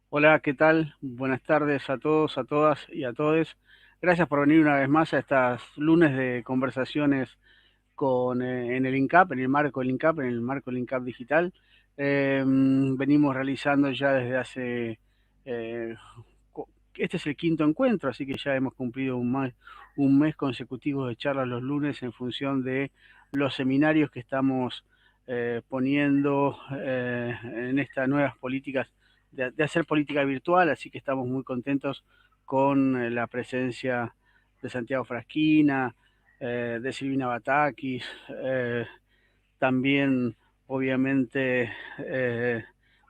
Hola, ¿qué tal? Buenas tardes a todos, a todas y a todes. Gracias por venir una vez más a estas lunes de conversaciones en el INCAP, en el marco del INCAP, en el marco del INCAP digital. Venimos realizando ya desde hace, eh, este es el quinto encuentro, así que ya hemos cumplido un mes consecutivo de charlas los lunes en función de los seminarios que estamos poniendo en estas nuevas políticas de hacer política virtual, así que estamos muy contentos con la presencia de Santiago Frasquina, de Silvina Batakis, también obviamente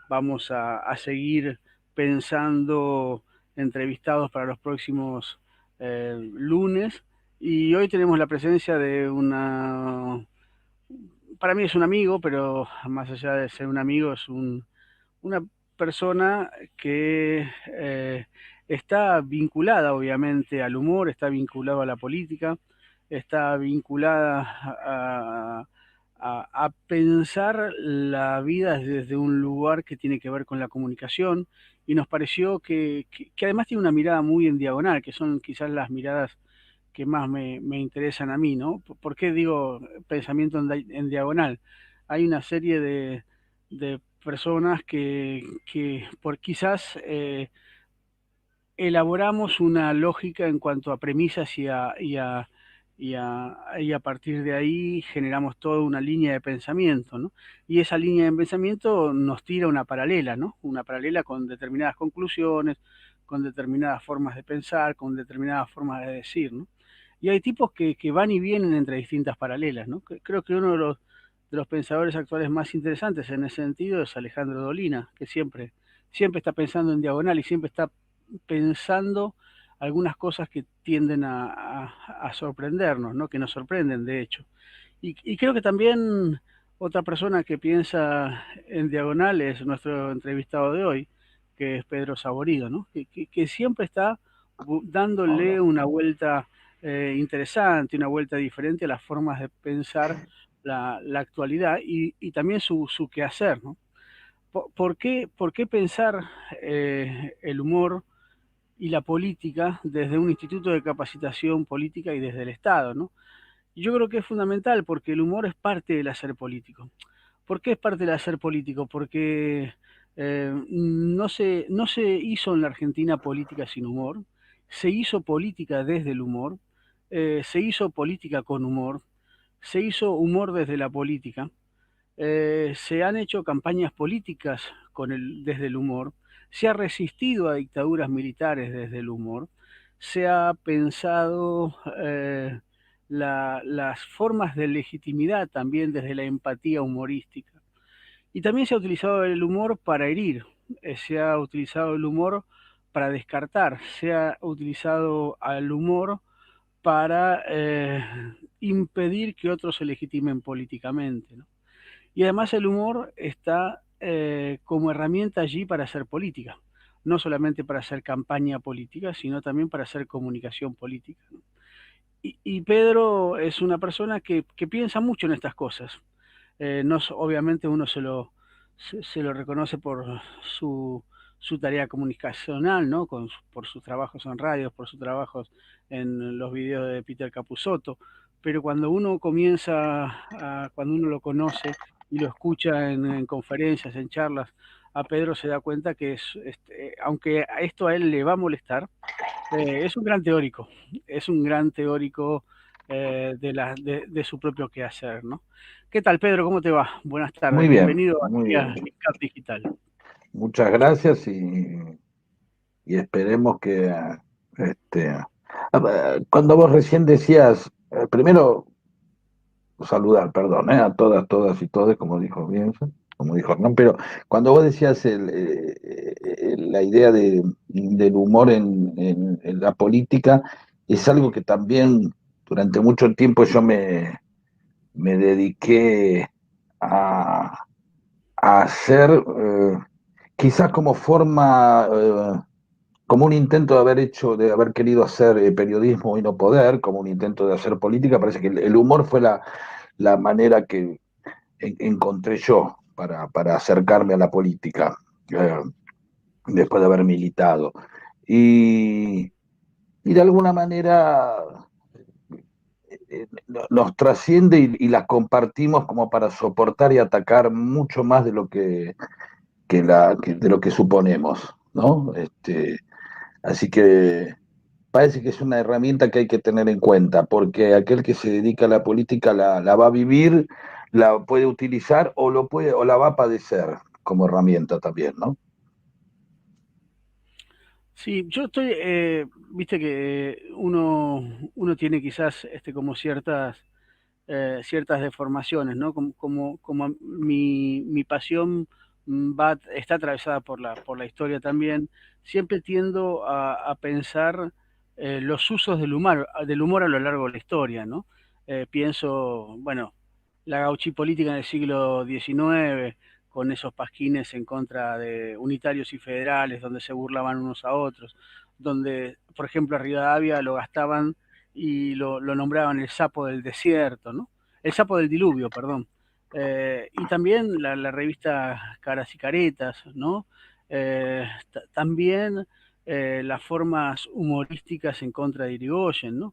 vamos a seguir pensando entrevistados para los próximos lunes y hoy tenemos la presencia de para mí es un amigo, pero más allá de ser un amigo es una persona que está vinculada obviamente al humor, está vinculada a la política, está vinculada a pensar la vida desde un lugar que tiene que ver con la comunicación y nos pareció que además tiene una mirada muy en diagonal, que son quizás las miradas que más me interesan a mí, ¿no? ¿Por qué digo pensamiento en diagonal? Hay una serie de personas que por quizás elaboramos una lógica en cuanto a premisas y a partir de ahí generamos toda una línea de pensamiento, ¿no? Y esa línea de pensamiento nos tira una paralela, ¿no? Una paralela con determinadas conclusiones, con determinadas formas de pensar, con determinadas formas de decir, ¿no? Y hay tipos que van y vienen entre distintas paralelas, ¿no? Creo que uno de los pensadores actuales más interesantes en ese sentido es Alejandro Dolina, que siempre está pensando en diagonal y siempre está pensando algunas cosas que tienden a sorprendernos, ¿no? Que nos sorprenden, de hecho. Y creo que también otra persona que piensa en diagonal es nuestro entrevistado de hoy, que es Pedro Saborido, ¿no? Que siempre está dándole Hola. una vuelta interesante, una vuelta diferente a las formas de pensar la actualidad y también su quehacer, ¿no? Por qué pensar el humor y la política desde un instituto de capacitación política y desde el Estado, ¿no? Yo creo que es fundamental porque el humor es parte del hacer político. ¿Por qué es parte del hacer político? Porque no se hizo en la Argentina política sin humor, se hizo política desde el humor, se hizo política con humor, se hizo humor desde la política, se han hecho campañas políticas desde el humor, se ha resistido a dictaduras militares desde el humor, se ha pensado las formas de legitimidad también desde la empatía humorística. Y también se ha utilizado el humor para herir, se ha utilizado el humor para descartar, se ha utilizado al humor para impedir que otros se legitimen políticamente, ¿no? Y además el humor está como herramienta allí para hacer política, no solamente para hacer campaña política, sino también para hacer comunicación política, ¿no? Y Pedro es una persona que piensa mucho en estas cosas. No, obviamente uno se lo reconoce por su, su tarea comunicacional, ¿no? Por sus trabajos en radios, por sus trabajos en los videos de Peter Capusotto, pero cuando uno cuando uno lo conoce y lo escucha en conferencias, en charlas, a Pedro se da cuenta que aunque a esto a él le va a molestar, es un gran teórico, es un gran teórico de su propio quehacer, ¿no? ¿Qué tal, Pedro? ¿Cómo te va? Buenas Muy tardes, bien, bienvenido muy aquí a bien. INCAP Digital. Muchas gracias y esperemos que cuando vos recién decías, primero saludar, perdón, a todas, todas y todos, como dijo bien, como dijo Hernán, pero cuando vos decías la idea del humor en la política, es algo que también durante mucho tiempo me dediqué a hacer, quizás como forma, como un intento de haber hecho, de haber querido hacer periodismo y no poder, como un intento de hacer política. Parece que el humor fue la manera que encontré yo para acercarme a la política. después de haber militado. Y, y de alguna manera nos trasciende y las compartimos como para soportar y atacar mucho más de lo de lo que suponemos, ¿no? Así que parece que es una herramienta que hay que tener en cuenta, porque aquel que se dedica a la política la va a vivir, la puede utilizar o la va a padecer como herramienta también, ¿no? Sí, yo estoy, viste que uno tiene quizás como ciertas deformaciones, ¿no? Como mi pasión está atravesada por la historia también, siempre tiendo a pensar los usos del humor a lo largo de la historia, ¿no? Pienso, bueno, la gauchipolítica en el siglo XIX, con esos pasquines en contra de unitarios y federales, donde se burlaban unos a otros, donde, por ejemplo, a Rivadavia lo gastaban y lo nombraban el sapo del desierto, ¿no? El sapo del diluvio, perdón. Y también la revista Caras y Caretas, ¿no? También las formas humorísticas en contra de Irigoyen, ¿no?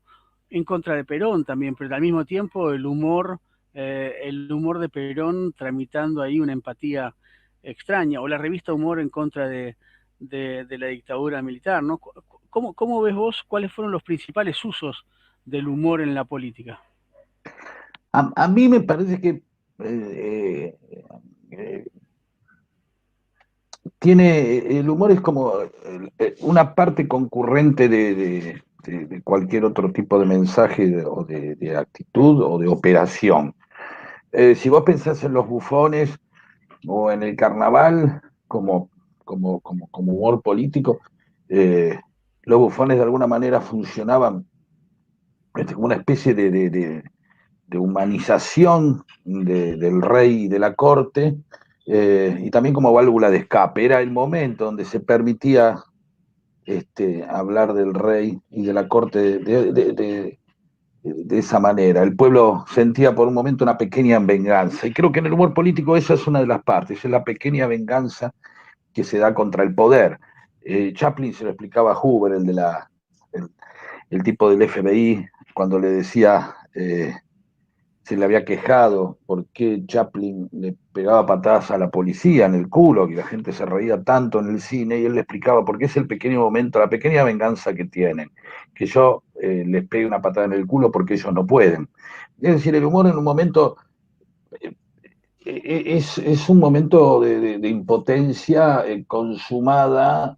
En contra de Perón también, pero al mismo tiempo el humor de Perón tramitando ahí una empatía extraña, o la revista Humor en contra de la dictadura militar, ¿no? ¿Cómo ves vos cuáles fueron los principales usos del humor en la política? A mí me parece que eh, eh, el humor es como una parte concurrente de cualquier otro tipo de mensaje de actitud o de operación. Si vos pensás en los bufones o en el carnaval como, como humor político, eh, los bufones de alguna manera funcionaban como una especie de humanización del rey y de la corte, y también como válvula de escape. Era el momento donde se permitía hablar del rey y de la corte de esa manera. El pueblo sentía por un momento una pequeña venganza, y creo que en el humor político esa es una de las partes, es la pequeña venganza que se da contra el poder. Chaplin se lo explicaba a Hoover, el, el tipo del FBI, cuando le decía, se le había quejado por qué Chaplin le pegaba patadas a la policía en el culo, que la gente se reía tanto en el cine, y él le explicaba por qué es el pequeño momento, la pequeña venganza que tienen, que yo les pegue una patada en el culo porque ellos no pueden. Es decir, el humor en un momento es un momento de impotencia consumada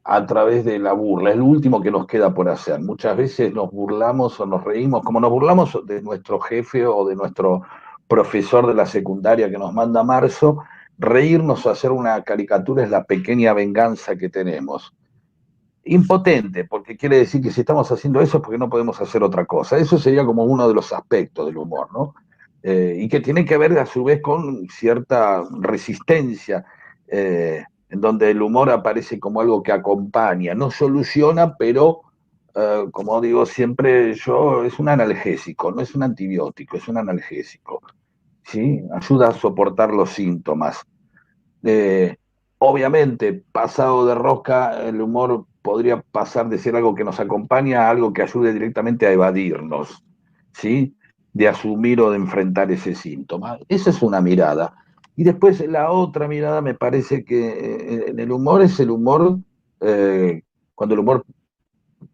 a través de la burla. Es lo último que nos queda por hacer. Muchas veces nos burlamos o nos reímos, como nos burlamos de nuestro jefe o de nuestro profesor de la secundaria que nos manda marzo. Reírnos o hacer una caricatura es la pequeña venganza que tenemos. Impotente, porque quiere decir que si estamos haciendo eso es porque no podemos hacer otra cosa. Eso sería como uno de los aspectos del humor, ¿no? Y que tiene que ver a su vez con cierta resistencia, en donde el humor aparece como algo que acompaña, no soluciona, pero como digo siempre yo, es un analgésico, no es un antibiótico, es un analgésico, ¿sí? Ayuda a soportar los síntomas. Eh, Obviamente, pasado de rosca, el humor podría pasar de ser algo que nos acompaña a algo que ayude directamente a evadirnos, ¿sí? De asumir o de enfrentar ese síntoma. Esa es una mirada. Y después la otra mirada me parece que en el humor es el humor, cuando el humor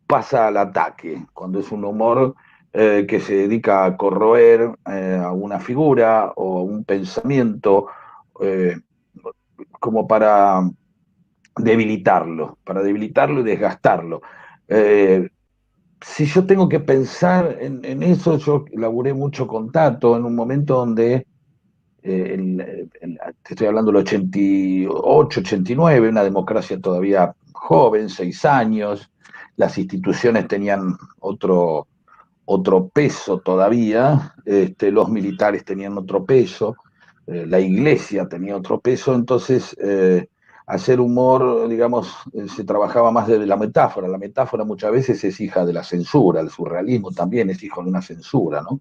pasa al ataque, cuando es un humor que se dedica a corroer a una figura o a un pensamiento, eh, como para debilitarlo y desgastarlo. Eh, si yo tengo que pensar en eso, yo laburé mucho con Tato en un momento donde, te estoy hablando del 88, 89, una democracia todavía joven, 6 años, las instituciones tenían otro peso todavía, los militares tenían otro peso, la iglesia tenía otro peso, entonces hacer humor, digamos, se trabajaba más desde la metáfora muchas veces es hija de la censura, el surrealismo también es hijo de una censura, ¿no?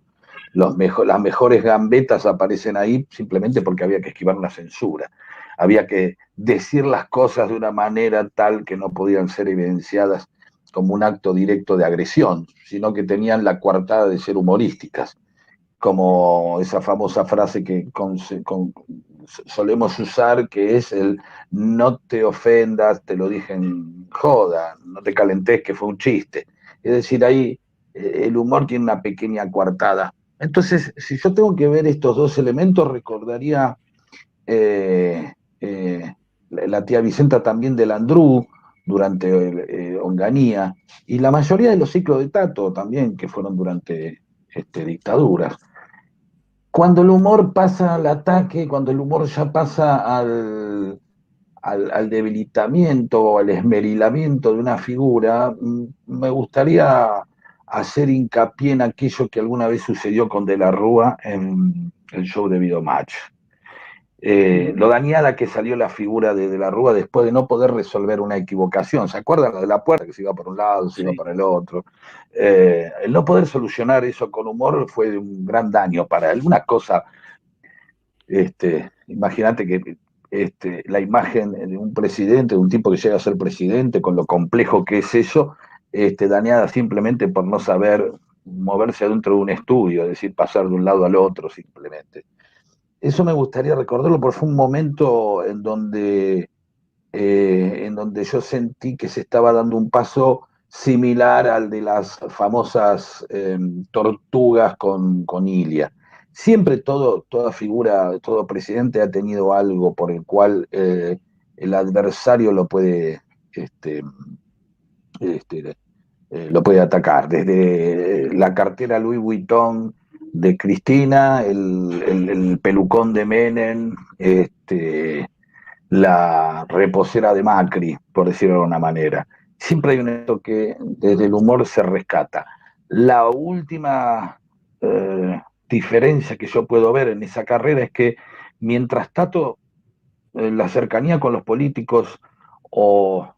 Las mejores gambetas aparecen ahí simplemente porque había que esquivar una censura. había que decir las cosas de una manera tal que no podían ser evidenciadas como un acto directo de agresión, sino que tenían la coartada de ser humorísticas, como esa famosa frase que solemos usar, que es el no te ofendas, te lo dije en joda, no te calentes, que fue un chiste. Es decir, ahí el humor tiene una pequeña coartada. Entonces, si yo tengo que ver estos dos elementos, recordaría eh, eh, la tía Vicenta también de Landru durante Onganía, y la mayoría de los ciclos de Tato también, que fueron durante dictaduras. Cuando el humor pasa al ataque, cuando el humor ya pasa al debilitamiento o al esmerilamiento de una figura, me gustaría hacer hincapié en aquello que alguna vez sucedió con De la Rúa en el show de Videomatch. Lo dañada que salió la figura de la Rúa después de no poder resolver una equivocación. ¿Se acuerdan lo de la puerta que se iba por un lado, se iba Sí. para el otro? El no poder solucionar eso con humor fue un gran daño para él. Una cosa, imagínate que la imagen de un presidente, de un tipo que llega a ser presidente, con lo complejo que es eso, dañada simplemente por no saber moverse adentro de un estudio, es decir, pasar de un lado al otro simplemente. Eso me gustaría recordarlo porque fue un momento en donde yo sentí que se estaba dando un paso similar al de las famosas tortugas con Ilia. Siempre toda figura, todo presidente ha tenido algo por el cual el adversario este, este, lo puede atacar, desde la cartera Louis Vuitton de Cristina, el pelucón de Menem, la reposera de Macri, por decirlo de alguna manera. Siempre hay un hecho que desde el humor se rescata. La última diferencia que yo puedo ver en esa carrera es que mientras tanto la cercanía con los políticos o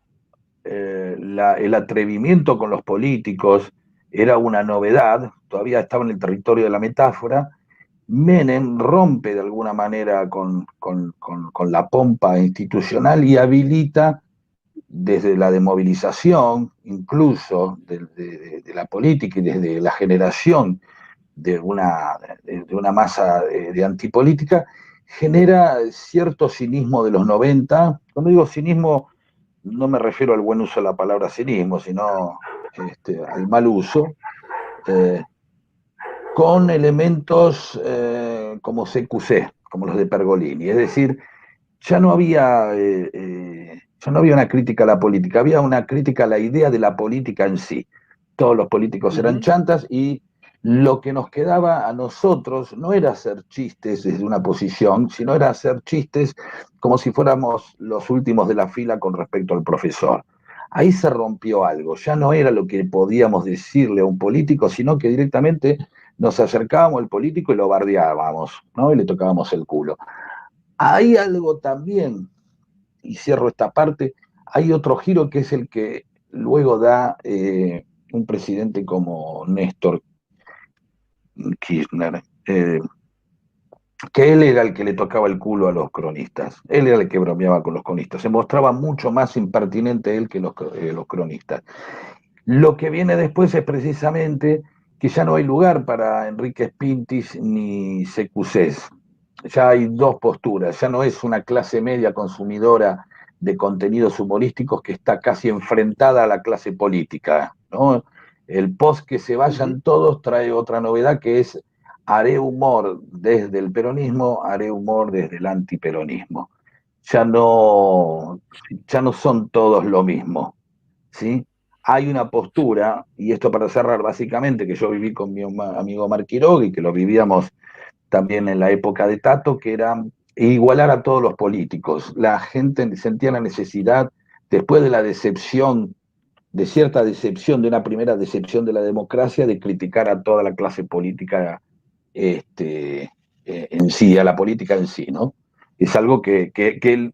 el atrevimiento con los políticos era una novedad, todavía estaba en el territorio de la metáfora. Menem rompe de alguna manera con la pompa institucional y habilita desde la demovilización, incluso de la política y desde la generación de una masa de antipolítica, genera cierto cinismo de los 90. Cuando digo cinismo, no me refiero al buen uso de la palabra cinismo, sino al mal uso, eh, con elementos como CQC, como los de Pergolini. Es decir, ya no había una crítica a la política, había una crítica a la idea de la política en sí. Todos los políticos eran chantas y lo que nos quedaba a nosotros no era hacer chistes desde una posición, sino era hacer chistes como si fuéramos los últimos de la fila con respecto al profesor. Ahí se rompió algo, ya no era lo que podíamos decirle a un político, sino que directamente nos acercábamos al político y lo bardeábamos, ¿no? Y le tocábamos el culo. Hay algo también, y cierro esta parte, hay otro giro que es el que luego da un presidente como Néstor Kirchner, que él era el que le tocaba el culo a los cronistas, él era el que bromeaba con los cronistas, se mostraba mucho más impertinente él que los cronistas. Lo que viene después es precisamente que ya no hay lugar para Enrique Pintis ni Secusés. Ya hay dos posturas, ya no es una clase media consumidora de contenidos humorísticos que está casi enfrentada a la clase política, ¿no? El post que se vayan todos trae otra novedad que es haré humor desde el peronismo, haré humor desde el antiperonismo. Ya no, ya no son todos lo mismo, ¿sí? Hay una postura, y esto para cerrar básicamente, que yo viví con mi amigo Mark Quiroga y que lo vivíamos también en la época de Tato, que era igualar a todos los políticos. La gente sentía la necesidad, después de la decepción, de cierta decepción, de una primera decepción de la democracia, de criticar a toda la clase política en sí, a la política en sí, ¿no? Es algo que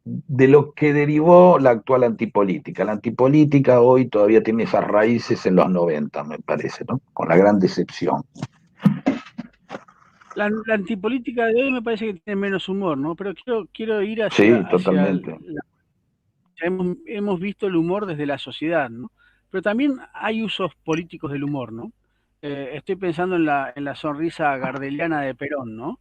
de lo que derivó la actual antipolítica. La antipolítica hoy todavía tiene esas raíces en los 90, me parece, ¿no? Con la gran decepción. La antipolítica de hoy me parece que tiene menos humor, ¿no? Pero quiero ir Sí, hacia totalmente. hemos visto el humor desde la sociedad, ¿no? Pero también hay usos políticos del humor, ¿no? Estoy pensando en la sonrisa gardeliana de Perón, ¿no?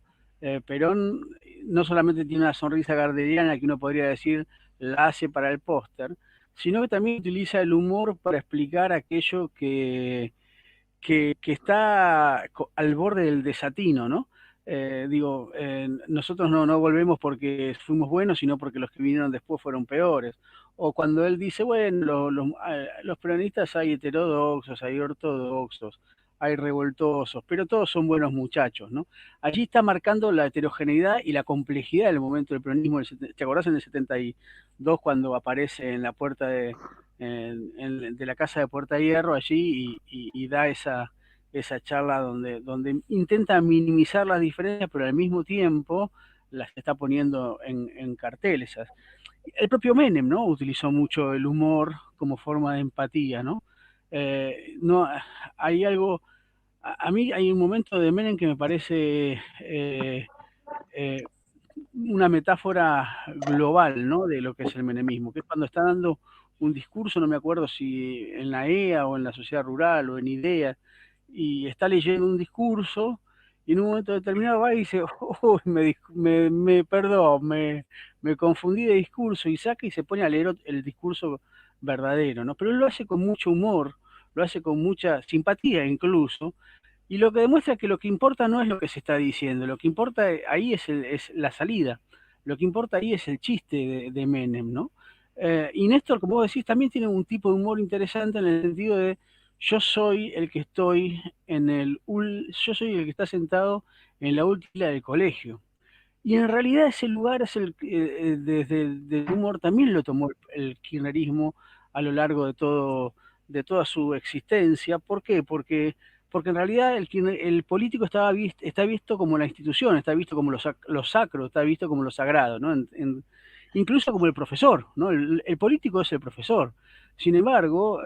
Perón no solamente tiene una sonrisa gardeliana que uno podría decir la hace para el póster, sino que también utiliza el humor para explicar aquello que está al borde del desatino, ¿no? Nosotros no volvemos porque fuimos buenos, sino porque los que vinieron después fueron peores. O cuando él dice, bueno, los peronistas hay heterodoxos, hay ortodoxos, hay revoltosos, pero todos son buenos muchachos, ¿no? Allí está marcando la heterogeneidad y la complejidad del momento del peronismo. ¿Te acordás en el 72 cuando aparece en la puerta de la casa de Puerta Hierro allí y da esa charla donde intenta minimizar las diferencias, pero al mismo tiempo las está poniendo en cartel esas. El propio Menem, ¿no? Utilizó mucho el humor como forma de empatía, ¿no? No hay algo, a mí hay un momento de Menem que me parece eh, una metáfora global, ¿no? De lo que es el menemismo, que es cuando está dando un discurso, no me acuerdo si en la EA o en la sociedad rural o en IDEA, y está leyendo un discurso y en un momento determinado va y dice, oh, perdón, me confundí de discurso y saca y se pone a leer el discurso verdadero, ¿no? Pero él lo hace con mucho humor, lo hace con mucha simpatía incluso, y lo que demuestra que lo que importa no es lo que se está diciendo, lo que importa ahí es la salida, lo que importa ahí es el chiste de Menem, ¿no? Y Néstor, como vos decís, también tiene un tipo de humor interesante en el sentido de yo soy el que estoy yo soy el que está sentado en la última del colegio. Y en realidad ese lugar es desde el del humor también lo tomó el kirchnerismo a lo largo de toda su existencia. ¿Por qué? Porque en realidad el político está visto como la institución, está visto como lo sacro, está visto como lo sagrado, ¿no? Incluso como el profesor, ¿no? El político es el profesor. Sin embargo,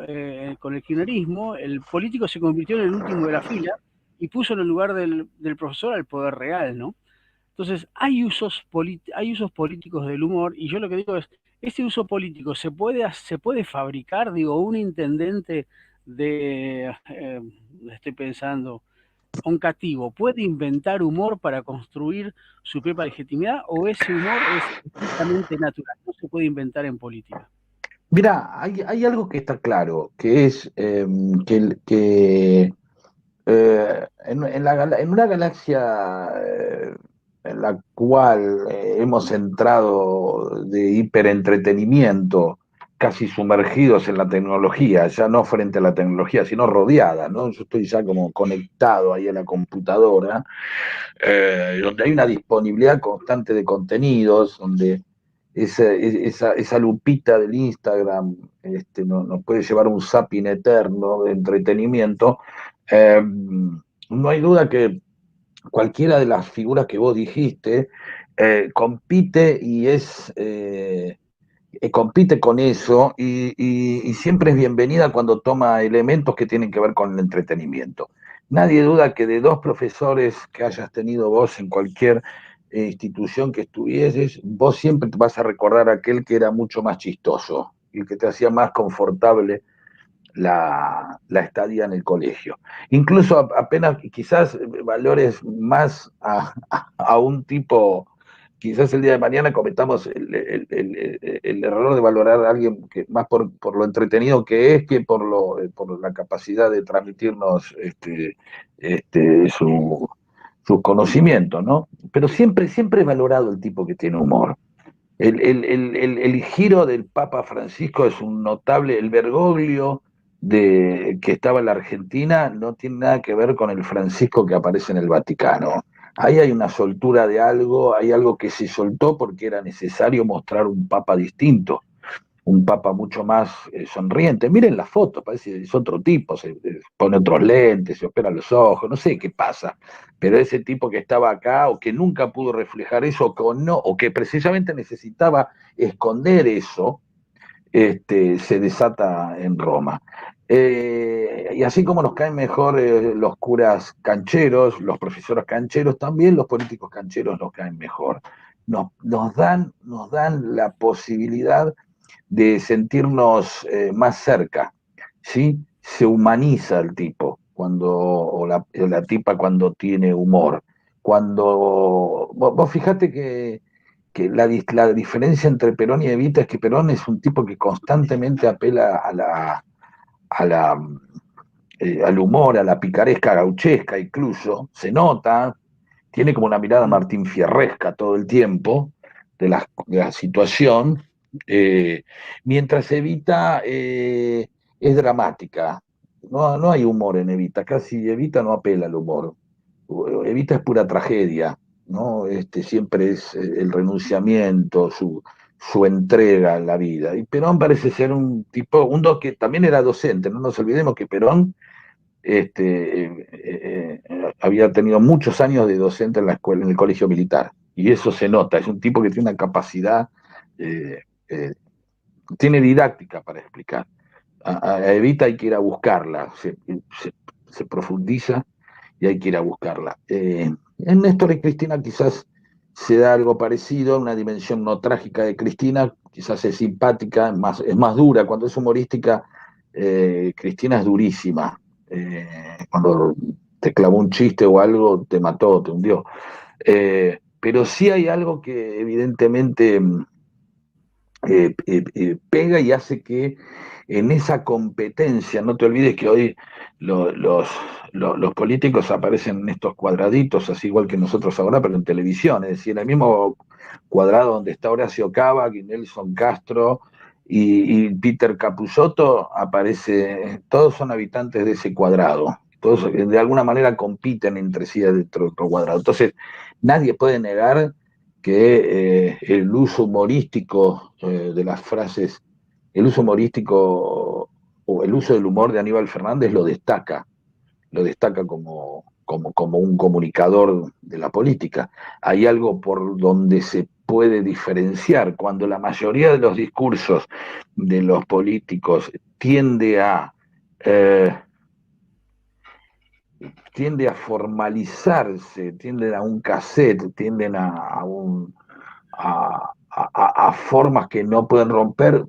con el kirchnerismo, el político se convirtió en el último de la fila y puso en el lugar del profesor al poder real, ¿no? Entonces, hay usos políticos del humor, y yo lo que digo es, ese uso político se puede fabricar, digo, un intendente estoy pensando, un cativo, ¿puede inventar humor para construir su propia legitimidad o ese humor es estrictamente natural, no se puede inventar en política? Mira, hay algo que está claro, que es que en una galaxia en la cual hemos entrado de hiperentretenimiento, casi sumergidos en la tecnología, ya no frente a la tecnología, sino rodeada, ¿no? Yo estoy ya como conectado ahí a la computadora, donde hay una disponibilidad constante de contenidos, donde esa lupita del Instagram nos puede llevar a un zapping eterno de entretenimiento. No hay duda que cualquiera de las figuras que vos dijiste compite compite con eso y siempre es bienvenida cuando toma elementos que tienen que ver con el entretenimiento. Nadie duda que de dos profesores que hayas tenido vos en cualquier institución que estuvieses, vos siempre te vas a recordar a aquel que era mucho más chistoso y que te hacía más confortable la estadía en el colegio. Incluso apenas quizás valores más a un tipo, quizás el día de mañana cometamos el error de valorar a alguien que más por lo entretenido que es que por la capacidad de transmitirnos sus conocimientos, ¿no? Pero siempre he valorado el tipo que tiene humor. El giro del Papa Francisco es un notable, el Bergoglio que estaba en la Argentina no tiene nada que ver con el Francisco que aparece en el Vaticano. Ahí hay una soltura de algo, hay algo que se soltó porque era necesario mostrar un Papa distinto, un papa mucho más sonriente. Miren la foto, parece que es otro tipo, se pone otros lentes, se opera los ojos, no sé qué pasa, pero ese tipo que estaba acá o que nunca pudo reflejar eso o que precisamente necesitaba esconder eso, se desata en Roma. Y así como nos caen mejor los curas cancheros, los profesores cancheros, también los políticos cancheros nos caen mejor. Nos dan la posibilidad de sentirnos más cerca, ¿sí? Se humaniza el tipo o la tipa cuando tiene humor. Vos fijate que la diferencia entre Perón y Evita es que Perón es un tipo que constantemente apela al humor, a la picaresca gauchesca incluso, se nota, tiene como una mirada Mm. Martín Fierresca todo el tiempo de la situación, eh, mientras Evita es dramática. No hay humor en Evita, casi Evita no apela al humor. Evita es pura tragedia, ¿no? Siempre es el renunciamiento, su entrega a la vida. Y Perón parece ser un tipo, que también era docente, no nos olvidemos que Perón había tenido muchos años de docente en la escuela, en el colegio militar, y eso se nota, es un tipo que tiene una capacidad, eh, eh, tiene didáctica para explicar. A Evita hay que ir a buscarla, se profundiza y hay que ir a buscarla. En Néstor y Cristina quizás se da algo parecido, una dimensión no trágica de Cristina, quizás es simpática, es más dura, cuando es humorística, Cristina es durísima. Cuando te clavó un chiste o algo, te mató, te hundió. Pero sí hay algo que evidentemente pega y hace que en esa competencia, no te olvides que hoy lo- los, los políticos aparecen en estos cuadraditos, así igual que nosotros ahora, pero en televisión, es decir, en el mismo cuadrado donde está Horacio Cava, Nelson Castro y Peter Capusotto, aparece, todos son habitantes de ese cuadrado. Todos de alguna manera compiten entre sí dentro de otro cuadrado. Entonces, nadie puede negar que el uso humorístico de las frases, el uso humorístico o el uso del humor de Aníbal Fernández lo destaca como un comunicador de la política. Hay algo por donde se puede diferenciar cuando la mayoría de los discursos de los políticos eh, tiende a formalizarse, tienden a un cassette, tienden a formas que no pueden romper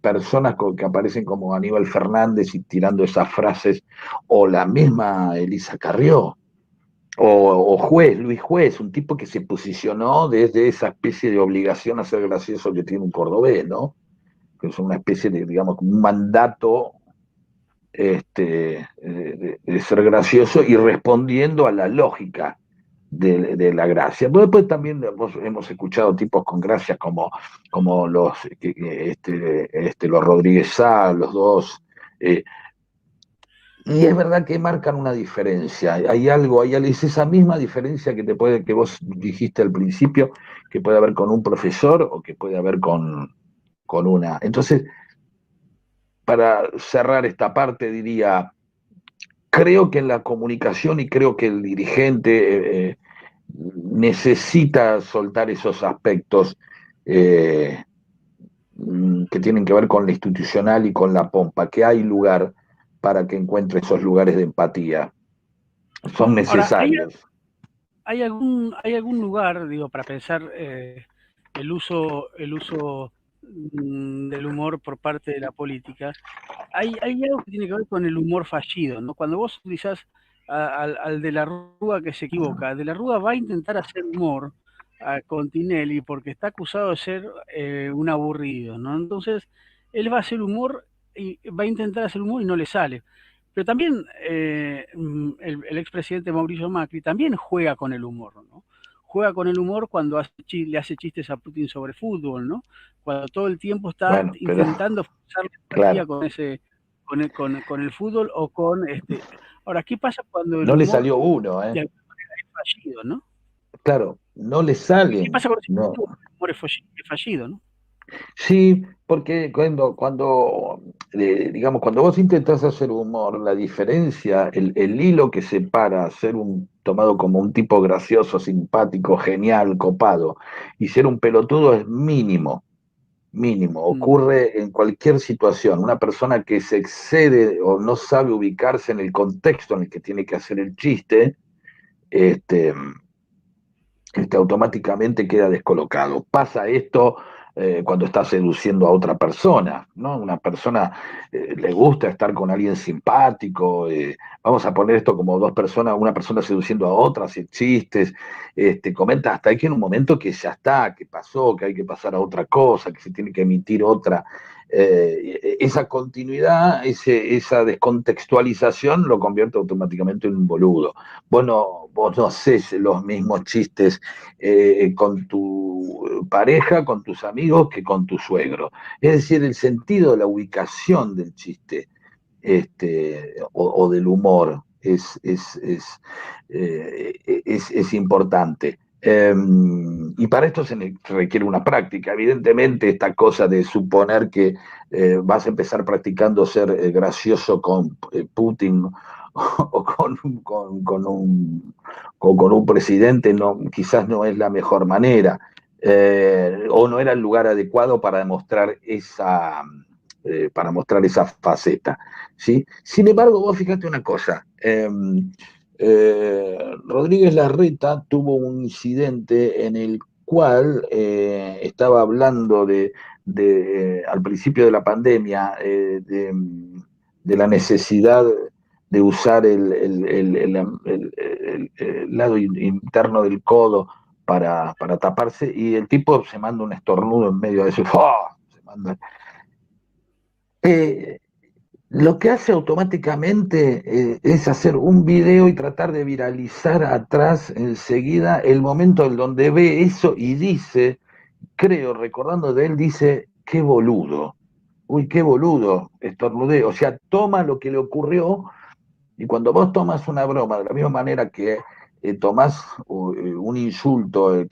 personas que aparecen como Aníbal Fernández y tirando esas frases, o la misma Elisa Carrió, Luis Juez, un tipo que se posicionó desde esa especie de obligación a ser gracioso que tiene un cordobés, ¿no? Que es una especie de, digamos, un mandato de ser gracioso y respondiendo a la lógica de la gracia. Pero después también hemos escuchado tipos con gracias como los Rodríguez Sá, los dos. eh, y es verdad que marcan una diferencia. Es esa misma diferencia que vos dijiste al principio, que puede haber con un profesor o que puede haber con una. Entonces, para cerrar esta parte, diría, creo que en la comunicación y creo que el dirigente necesita soltar esos aspectos eh, que tienen que ver con la institucional y con la pompa, que hay lugar para que encuentre esos lugares de empatía. Son Ahora, necesarios. hay algún lugar, digo, para pensar el uso del humor por parte de la política? Hay algo que tiene que ver con el humor fallido, ¿no? Cuando vos utilizás al de la Rúa que se equivoca, de la Rúa va a intentar hacer humor con Tinelli porque está acusado de ser un aburrido, ¿no? Entonces, él va a hacer humor y va a intentar hacer humor y no le sale. Pero también el expresidente Mauricio Macri también juega con el humor, ¿no? Juega con el humor cuando le hace chistes a Putin sobre fútbol, ¿no? Cuando todo el tiempo está Bueno, pero intentando forzar la empatía claro, con con el fútbol o con este. Ahora, ¿qué pasa cuando el no le humor salió uno, ¿eh? de alguna manera es fallido, ¿no? Claro, no le ¿Qué salen. pasa con ese No. humor es fallido, ¿no? Sí, porque digamos, cuando vos intentás hacer humor, la diferencia, el hilo que separa ser tomado como un tipo gracioso, simpático, genial, copado, y ser un pelotudo es mínimo. mínimo, Mm. ocurre en cualquier situación. Una persona que se excede o no sabe ubicarse en el contexto en el que tiene que hacer el chiste, este, automáticamente queda descolocado. Pasa esto cuando está seduciendo a otra persona, ¿no? Una persona le gusta estar con alguien simpático, vamos a poner esto como dos personas, una persona seduciendo a otra, hace chistes, comenta hasta que en un momento que ya está, que pasó, que hay que pasar a otra cosa, que se tiene que emitir otra. Esa continuidad, esa descontextualización lo convierte automáticamente en un boludo. Vos no haces los mismos chistes con tu pareja, con tus amigos, que con tu suegro. Es decir, el sentido de la ubicación del chiste o del humor es importante. Y para esto se requiere una práctica. Evidentemente, esta cosa de suponer que vas a empezar practicando ser gracioso con Putin o con un presidente, no, quizás no es la mejor manera, o no era el lugar adecuado para mostrar esa faceta. ¿Sí? Sin embargo, vos fíjate una cosa. Rodríguez Larreta tuvo un incidente en el cual estaba hablando al principio de la pandemia, de la necesidad de usar el lado interno del codo para taparse, y el tipo se manda un estornudo en medio de eso. ¡Oh! Se manda. Eh, lo que hace automáticamente es hacer un video y tratar de viralizar atrás enseguida el momento en donde ve eso y dice, creo, recordando de él, dice, qué boludo. Uy, qué boludo, estornudé. O sea, toma lo que le ocurrió, y cuando vos tomas una broma de la misma manera que tomás un insulto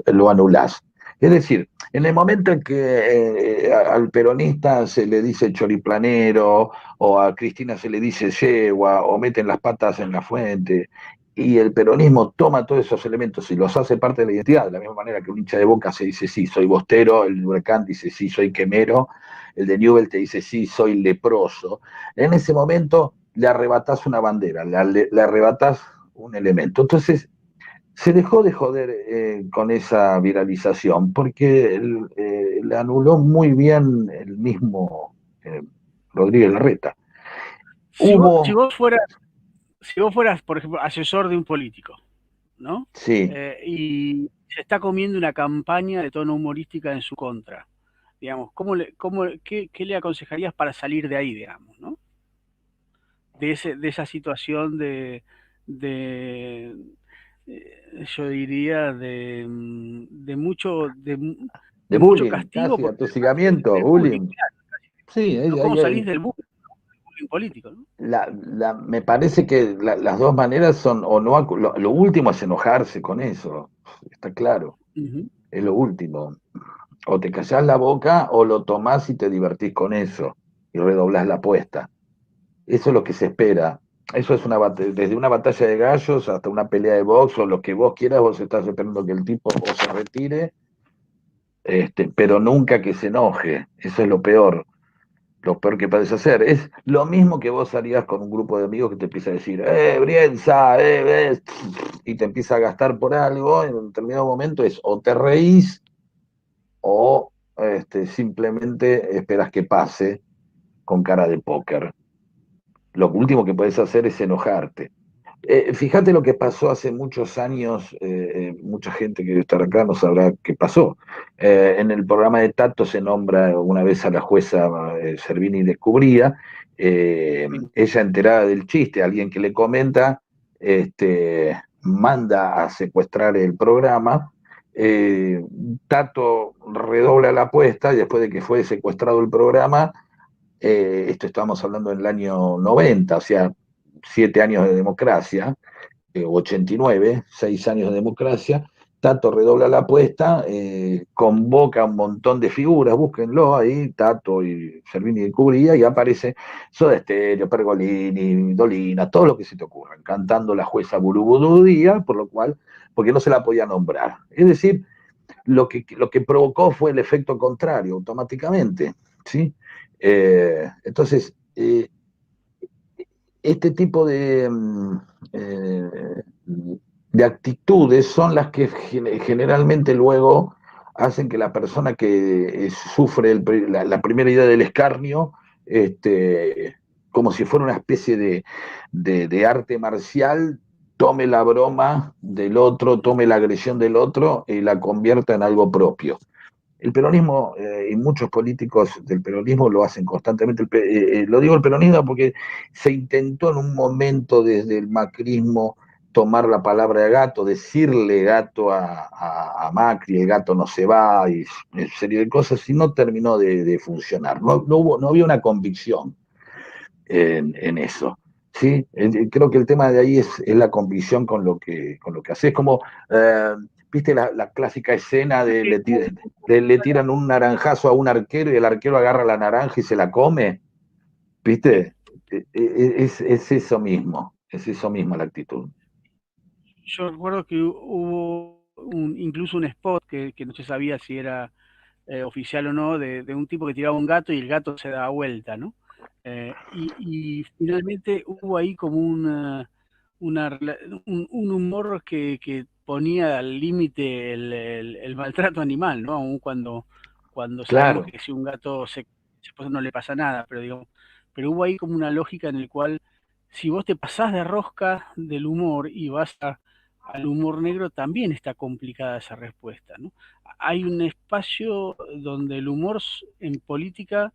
lo anulás. Es decir, en el momento en que al peronista se le dice choriplanero, o a Cristina se le dice yegua, o meten las patas en la fuente, y el peronismo toma todos esos elementos y los hace parte de la identidad, de la misma manera que un hincha de Boca se dice sí, soy bostero, el Huracán dice sí, soy quemero, el de Newell te dice sí, soy leproso. En ese momento le arrebatás una bandera, le arrebatás un elemento. Entonces, se dejó de joder con esa viralización, porque le anuló muy bien el mismo Rodríguez Larreta. Si vos, si Hubo, vos fueras, si vos fueras, por ejemplo, asesor de un político, ¿no? sí, Y se está comiendo una campaña de tono humorística en su contra, digamos, qué le aconsejarías para salir de ahí, digamos, ¿no? De esa situación de yo diría, de de mucho bullying, castigo, casi, porque además atosigamiento, del bullying, bullying. claro, Sí, ¿no? ¿Cómo salís del bullying político, ¿no? me parece que las dos maneras son, o no, lo último es enojarse con eso, está claro, Ujú. es lo último. O te callás la boca o lo tomás y te divertís con eso y redoblás la apuesta. Eso es lo que se espera. Eso es desde una batalla de gallos hasta una pelea de box o lo que vos quieras, vos estás esperando que el tipo o se retire, pero nunca que se enoje. Eso es lo peor que puedes hacer. Es lo mismo que vos harías con un grupo de amigos que te empieza a decir, Brienza, y te empieza a gastar por algo. En un determinado momento es o te reís o simplemente esperas que pase con cara de póker. Lo último que puedes hacer es enojarte. Fíjate lo que pasó hace muchos años, mucha gente que debe estar acá no sabrá qué pasó. En el programa de Tato se nombra una vez a la jueza Servini Descubría, ella enterada del chiste, alguien que le comenta, manda a secuestrar el programa, eh, Tato redobla la apuesta y después de que fue secuestrado el programa, esto estamos hablando en el año 90, o sea, 7 años de democracia, 89, 6 años de democracia. Tato redobla la apuesta, convoca un montón de figuras, búsquenlo ahí, Tato y Servini de Cubría, y aparece Soda Stereo, Pergolini, Dolina, todo lo que se te ocurra, cantando la jueza Burubudú Díaz, porque no se la podía nombrar. Es decir, lo que provocó fue el efecto contrario automáticamente, ¿sí? Entonces, este tipo eh, de actitudes son las que generalmente luego hacen que la persona que sufre la primera idea del escarnio, como si fuera una especie de arte marcial, tome la broma del otro, tome la agresión del otro y la convierta en algo propio. El peronismo y muchos políticos del peronismo lo hacen constantemente. Lo digo el peronismo porque se intentó en un momento desde el macrismo tomar la palabra de gato, decirle gato a Macri, el gato no se va, y una serie de cosas, y no terminó de funcionar. No había una convicción en eso. ¿Sí? Creo que el tema de ahí es la convicción con lo que hace. Es como, viste la clásica escena le tiran un naranjazo a un arquero y el arquero agarra la naranja y se la come, Sí. ¿viste? Es eso mismo, es eso mismo la actitud. Yo recuerdo que hubo incluso un spot que no se sabía si era oficial o no, de un tipo que tiraba un gato y el gato se daba vuelta, ¿no? Y finalmente hubo ahí como un humor que ponía al límite el maltrato animal, ¿no? Aun cuando sabemos Claro, que si un gato pues no le pasa nada, pero digamos, pero hubo ahí como una lógica en el cual si vos te pasás de rosca del humor y al humor negro, también está complicada esa respuesta, ¿no? Hay un espacio donde el humor en política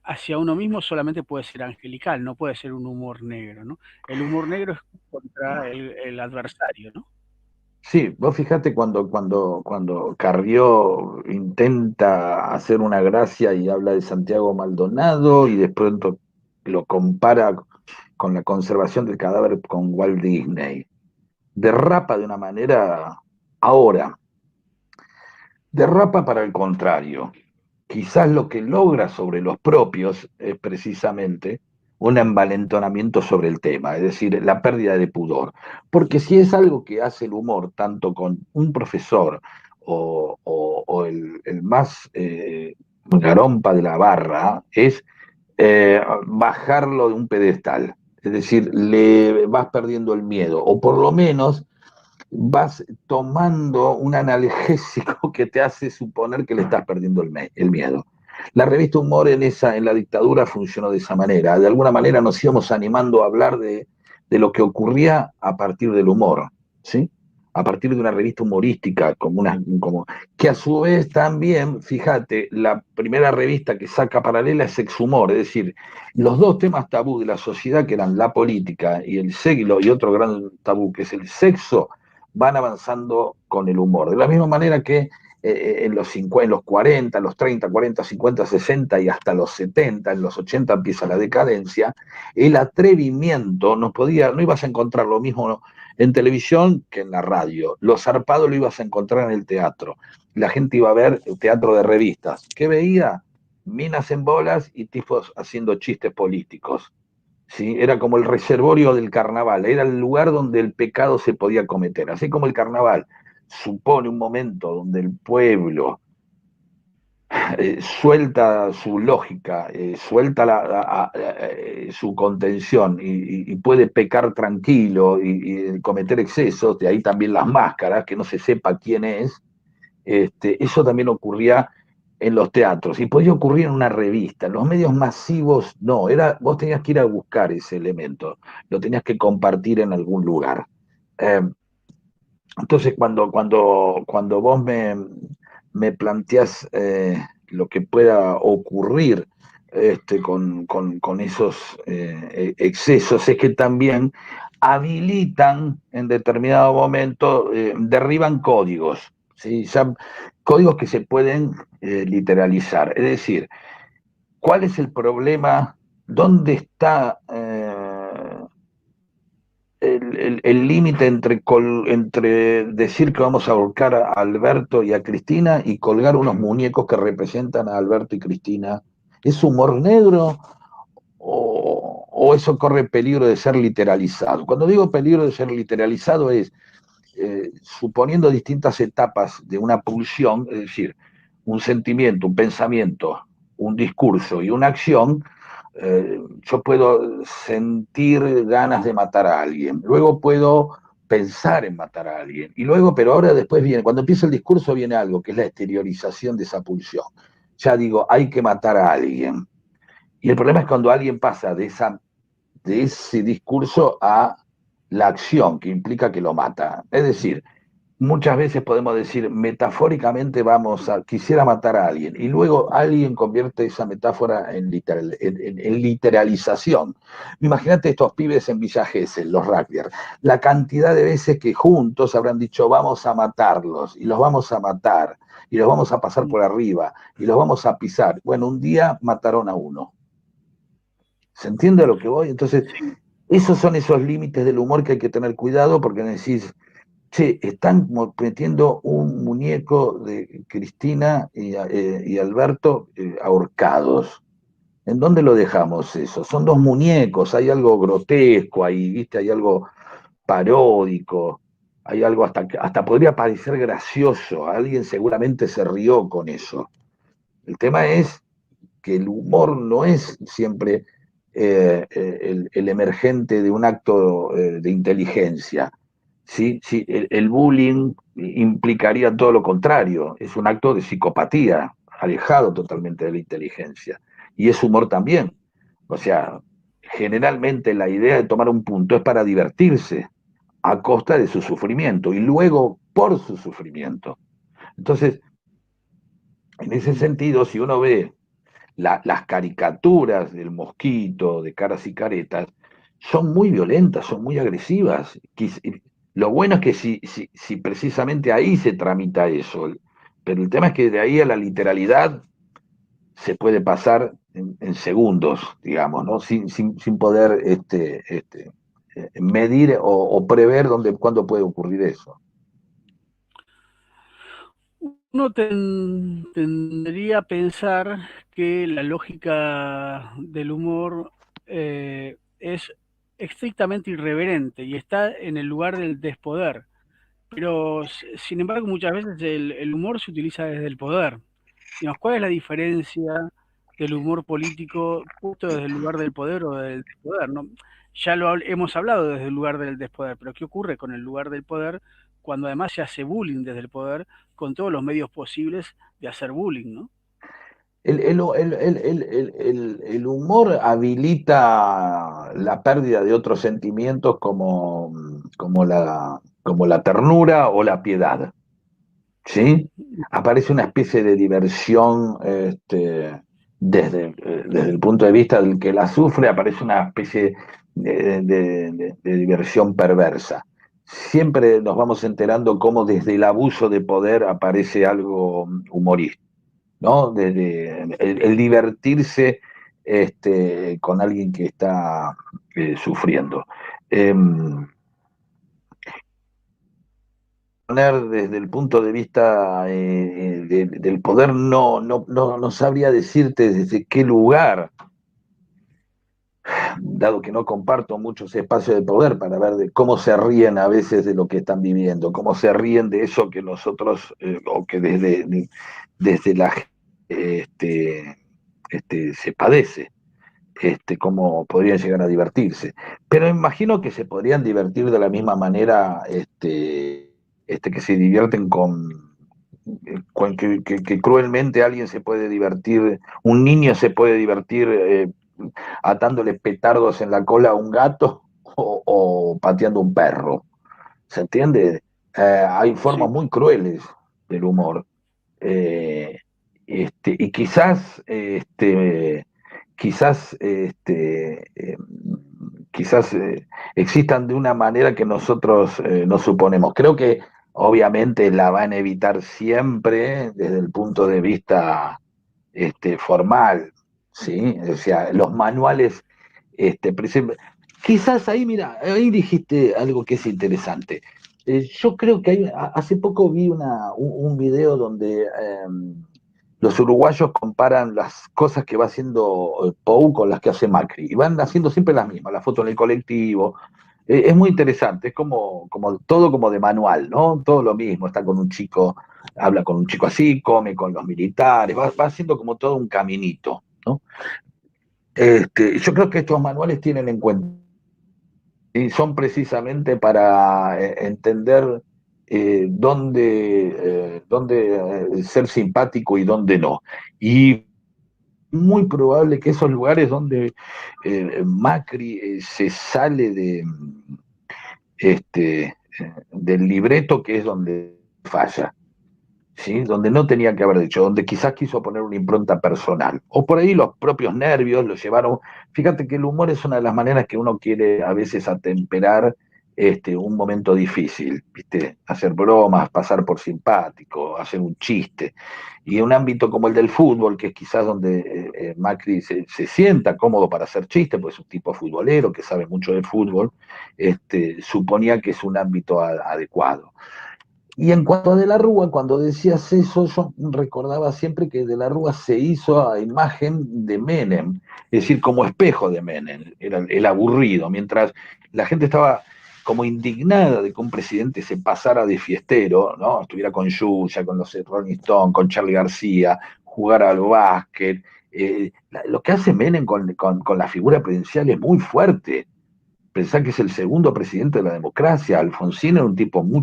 hacia uno mismo solamente puede ser angelical, no puede ser un humor negro, ¿no? El humor negro es contra el adversario, ¿no? sí, vos fijate cuando Carrió intenta hacer una gracia y habla de Santiago Maldonado y de pronto lo compara con la conservación del cadáver con Walt Disney. Derrapa de una manera ahora, derrapa para el contrario. Quizás lo que logra sobre los propios es precisamente un envalentonamiento sobre el tema, es decir, la pérdida de pudor. Porque si es algo que hace el humor, tanto con un profesor o el más garompa de la barra, es bajarlo de un pedestal. Es decir, le vas perdiendo el miedo, o por lo menos vas tomando un analgésico que te hace suponer que le estás perdiendo el miedo. La revista Humor en la dictadura funcionó de esa manera. De alguna manera nos íbamos animando a hablar de lo que ocurría a partir del humor, ¿sí? A partir de una revista humorística, que a su vez también, fíjate, la primera revista que saca paralela es Sexhumor, es decir, los dos temas tabú de la sociedad, que eran la política y el sexo, y otro gran tabú que es el sexo, van avanzando con el humor. De la misma manera que en los 40, los 30, 40, 50, 60 y hasta los 70, en los 80 empieza la decadencia, el atrevimiento no ibas a encontrar lo mismo en televisión que en la radio. Lo zarpado lo ibas a encontrar en el teatro. La gente iba a ver teatro de revistas. ¿Qué veía? Minas en bolas y tipos haciendo chistes políticos. ¿Sí? Era como el reservorio del carnaval, era el lugar donde el pecado se podía cometer. Así como el carnaval supone un momento donde el pueblo suelta su lógica, suelta su contención y puede pecar tranquilo y cometer excesos, de ahí también las máscaras, que no se sepa quién es, eso también ocurría en los teatros y podía ocurrir en una revista. En los medios masivos no, vos tenías que ir a buscar ese elemento, lo tenías que compartir en algún lugar. Eh, entonces, cuando vos me planteás lo que pueda ocurrir con esos excesos, es que también habilitan en determinado momento, derriban códigos, ¿sí? Ya, códigos que se pueden literalizar. Es decir, ¿cuál es el problema? ¿Dónde está el límite entre decir que vamos a ahorcar a Alberto y a Cristina y colgar unos muñecos que representan a Alberto y Cristina? ¿Es humor negro o eso corre peligro de ser literalizado? Cuando digo peligro de ser literalizado es suponiendo distintas etapas de una pulsión, es decir, un sentimiento, un pensamiento, un discurso y una acción, yo puedo sentir ganas de matar a alguien, luego puedo pensar en matar a alguien, y luego, pero ahora después viene, cuando empieza el discurso viene algo, que es la exteriorización de esa pulsión. Ya digo, hay que matar a alguien. Y el problema es cuando alguien pasa de ese discurso a la acción, que implica que lo mata. Es decir, muchas veces podemos decir, metafóricamente quisiera matar a alguien, y luego alguien convierte esa metáfora en literalización. Imagínate estos pibes en Villa Gesell, los rugbyers, la cantidad de veces que juntos habrán dicho, vamos a matarlos, y los vamos a matar, y los vamos a pasar por arriba, y los vamos a pisar. Bueno, un día mataron a uno. ¿Se entiende a lo que voy? Entonces, Sí, esos son esos límites del humor que hay que tener cuidado, porque decís, che, están metiendo un muñeco de Cristina y Alberto ahorcados. ¿En dónde lo dejamos eso? Son dos muñecos, hay algo grotesco ahí, ¿viste? Hay algo paródico, hay algo hasta podría parecer gracioso. Alguien seguramente se rió con eso. El tema es que el humor no es siempre el emergente de un acto de inteligencia. ¿Sí? Sí, el bullying implicaría todo lo contrario, es un acto de psicopatía, alejado totalmente de la inteligencia. Y es humor también. O sea, generalmente la idea de tomar un punto es para divertirse a costa de su sufrimiento y luego por su sufrimiento. Entonces, en ese sentido, si uno ve las caricaturas del Mosquito, de Caras y Caretas, son muy violentas, son muy agresivas. Lo bueno es que si precisamente ahí se tramita eso, pero el tema es que de ahí a la literalidad se puede pasar en segundos, digamos, ¿no? Sin poder medir o prever cuándo puede ocurrir eso. uno tendría a pensar que la lógica del humor es estrictamente irreverente y está en el lugar del despoder. Pero, sin embargo, muchas veces el humor se utiliza desde el poder. Digamos, ¿cuál es la diferencia del humor político puesto desde el lugar del poder o del despoder? ¿No? Ya hemos hablado desde el lugar del despoder, pero ¿qué ocurre con el lugar del poder cuando además se hace bullying desde el poder con todos los medios posibles de hacer bullying, ¿no? El humor habilita la pérdida de otros sentimientos como la ternura o la piedad, ¿sí? Aparece una especie de diversión desde el punto de vista del que la sufre, aparece una especie de diversión perversa. Siempre nos vamos enterando cómo desde el abuso de poder aparece algo humorístico, ¿no? El divertirse con alguien que está sufriendo. Eh, Poner desde el punto de vista del poder, no sabría decirte desde qué lugar, dado que no comparto muchos espacios de poder para ver de cómo se ríen a veces de lo que están viviendo, cómo se ríen de eso que nosotros, o que desde la se padece, cómo podrían llegar a divertirse. Pero imagino que se podrían divertir de la misma manera que se divierten que cruelmente alguien se puede divertir, un niño se puede divertir atándole petardos en la cola a un gato o pateando un perro. ¿Se entiende? Hay formas Sí. muy crueles del humor. Eh, y quizás existan de una manera que nosotros no suponemos. Creo que obviamente la van a evitar siempre desde el punto de vista formal, ¿sí? O sea, los manuales, quizás ahí, mira, ahí dijiste algo que es interesante. Yo creo que hace poco vi un video donde los uruguayos comparan las cosas que va haciendo Pou con las que hace Macri, y van haciendo siempre las mismas, la foto en el colectivo, Es muy interesante, es como todo como de manual, ¿no? Todo lo mismo, está con un chico, habla con un chico así, come con los militares, va haciendo como todo un caminito, ¿no? Yo creo que estos manuales tienen en cuenta y son precisamente para entender dónde ser simpático y dónde no. Y muy probable que esos lugares donde Macri se sale del libreto, que es donde falla. ¿Sí? Donde no tenía que haber dicho, donde quizás quiso poner una impronta personal. O por ahí los propios nervios lo llevaron. Fíjate que el humor es una de las maneras que uno quiere a veces atemperar un momento difícil, ¿viste? Hacer bromas, pasar por simpático, hacer un chiste. Y en un ámbito como el del fútbol, que es quizás donde Macri se sienta cómodo para hacer chistes, pues es un tipo futbolero que sabe mucho de fútbol, suponía que es un ámbito adecuado. Y en cuanto a De la Rúa, cuando decías eso, yo recordaba siempre que De la Rúa se hizo a imagen de Menem, es decir, como espejo de Menem, era el aburrido, mientras la gente estaba como indignada de que un presidente se pasara de fiestero, ¿no? Estuviera con Yuya, con los Rolling Stones, con Charlie García, jugara al básquet. Lo que hace Menem con la figura presidencial es muy fuerte. Pensar que es el segundo presidente de la democracia. Alfonsín era un tipo muy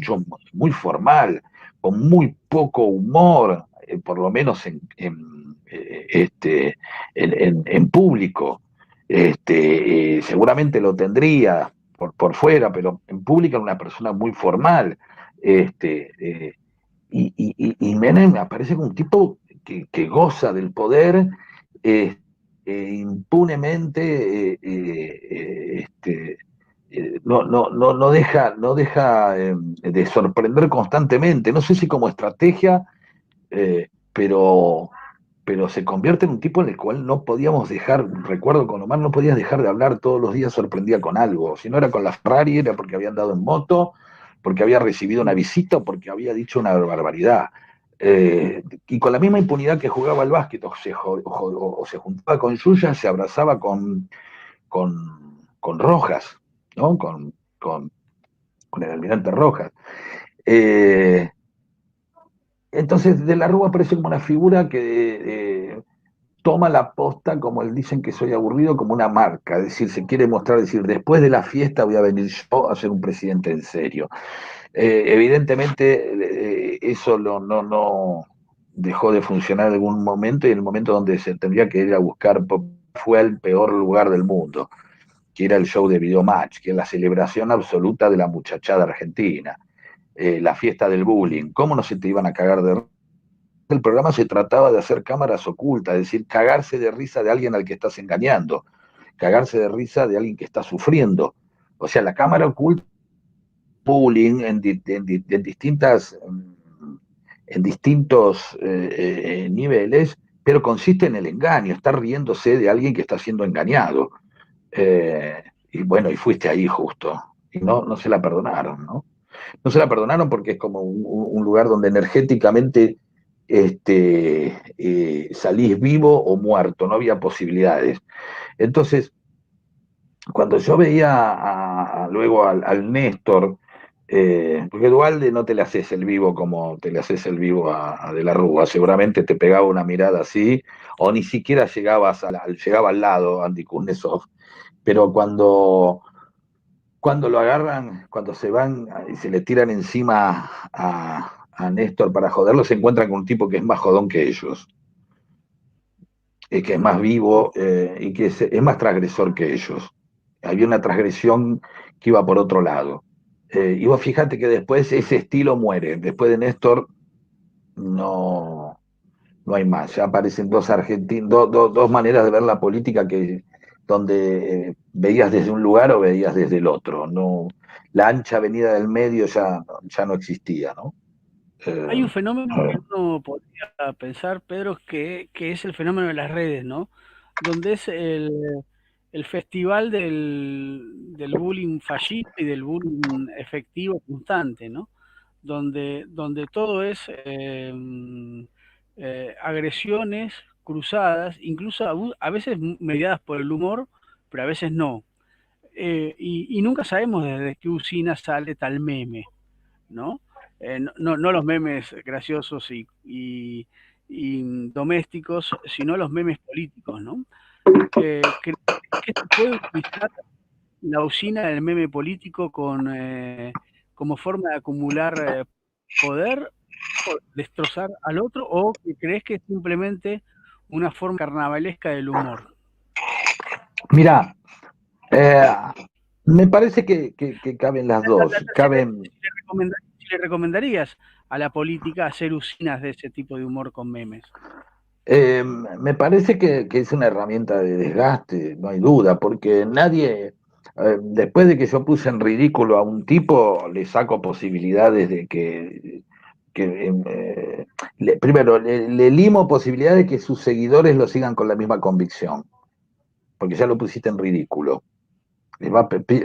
formal, con muy poco humor, por lo menos en público. Seguramente lo tendría por fuera, pero en público era una persona muy formal. Este, eh, y Menem me aparece como un tipo que goza del poder impunemente, no deja de sorprender constantemente. No sé si como estrategia, pero se convierte en un tipo en el cual no podíamos dejar, recuerdo con Omar, no podías dejar de hablar todos los días, sorprendía con algo. Si no era con la Ferrari, era porque había andado en moto, porque había recibido una visita o porque había dicho una barbaridad. Y con la misma impunidad que jugaba al básquet, o se juntaba con Yuya, se abrazaba con Rojas, ¿no? Con el almirante Rojas. Eh, entonces, De la Rúa aparece como una figura que toma la posta, como él dicen que soy aburrido, como una marca, es decir, se quiere mostrar, decir, después de la fiesta voy a venir yo a ser un presidente en serio. Evidentemente, eso no dejó de funcionar en algún momento y en el momento donde se tendría que ir a buscar fue al peor lugar del mundo, que era el show de Video Match, que es la celebración absoluta de la muchachada argentina, la fiesta del bullying. ¿Cómo no se te iban a cagar de risa? El programa se trataba de hacer cámaras ocultas, es decir, cagarse de risa de alguien al que estás engañando, cagarse de risa de alguien que está sufriendo. O sea, la cámara oculta bullying en distintos niveles, pero consiste en el engaño, estar riéndose de alguien que está siendo engañado. Y bueno, y fuiste ahí justo. Y no se la perdonaron, ¿no? No se la perdonaron porque es como un lugar donde energéticamente salís vivo o muerto, no había posibilidades. Entonces, cuando yo veía luego al Néstor, porque Dualde no te le haces el vivo como te le haces el vivo a De la Rúa, seguramente te pegaba una mirada así, o ni siquiera llegaba al lado Andy Kuznetsov, pero cuando lo agarran, cuando se van y se le tiran encima a Néstor para joderlo, se encuentran con un tipo que es más jodón que ellos, que es más vivo y que es más transgresor que ellos. Había una transgresión que iba por otro lado. Y vos fíjate que después ese estilo muere. Después de Néstor no, no hay más. Ya aparecen dos argentinos, dos maneras de ver la política donde veías desde un lugar o veías desde el otro. No, la ancha avenida del medio ya no existía, ¿no? Hay un Eh, fenómeno que uno podría pensar, Pedro, que es el fenómeno de las redes, ¿no? Donde es el festival del bullying fascista y del bullying efectivo constante, ¿no? Donde todo es agresiones cruzadas, incluso a veces mediadas por el humor, pero a veces no. y nunca sabemos desde qué usina sale tal meme, ¿no? No los memes graciosos y domésticos, sino los memes políticos, ¿no? ¿Crees que se puede utilizar la usina del meme político como forma de acumular poder o destrozar al otro? ¿O crees que es simplemente una forma carnavalesca del humor? Mira, eh, me parece que caben las La dos. tercera es Caben, si le recomendarías a la política hacer usinas de ese tipo de humor con memes. me parece que es una herramienta de desgaste, no hay duda, porque nadie, después de que yo puse en ridículo a un tipo, le saco posibilidades de primero, le limo posibilidades de que sus seguidores lo sigan con la misma convicción, porque ya lo pusiste en ridículo. Ujú.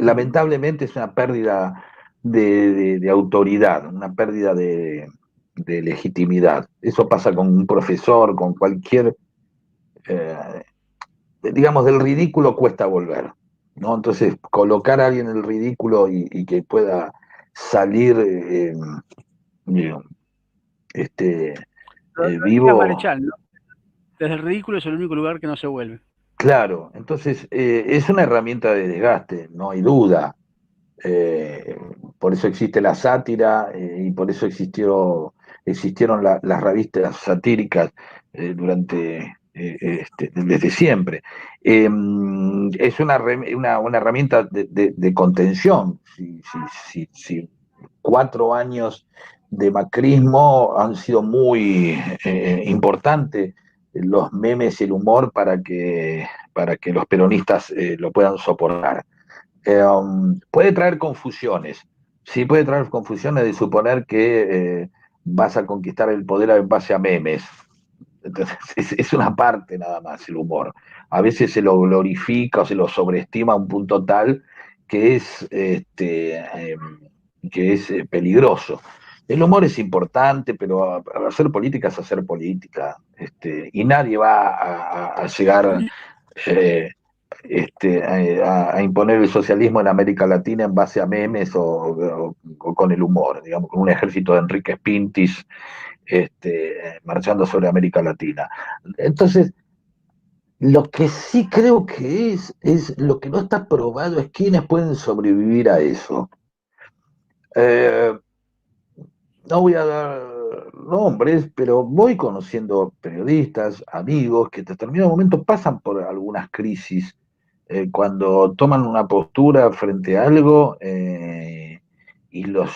Lamentablemente es una pérdida de autoridad, una pérdida de legitimidad. Eso pasa con un profesor, con cualquier, eh, digamos, del ridículo cuesta volver, ¿no? Entonces, colocar a alguien en el ridículo y que pueda salir digo, este, Lo decía vivo. Marechal, ¿no? Desde el ridículo es el único lugar que no se vuelve. Claro, entonces es una herramienta de desgaste, no hay duda. Eh, por eso existe la sátira y por eso existieron las revistas satíricas desde siempre. Es una herramienta de contención. Si 4 años de macrismo han sido muy importantes los memes y el humor para que los peronistas lo puedan soportar. Puede traer confusiones, sí puede traer confusiones de suponer que vas a conquistar el poder en base a memes. Entonces, es una parte nada más el humor. A veces se lo glorifica o se lo sobreestima a un punto tal que es peligroso. El humor es importante, pero hacer política es hacer política. Y nadie va a llegar eh, a imponer el socialismo en América Latina en base a memes o con el humor, digamos, con un ejército de Enrique Pintis marchando sobre América Latina. Entonces, lo que sí creo que es lo que no está probado es quiénes pueden sobrevivir a eso. Eh, no voy a dar nombres, pero voy conociendo periodistas, amigos, que en determinado momento pasan por algunas crisis cuando toman una postura frente a algo y los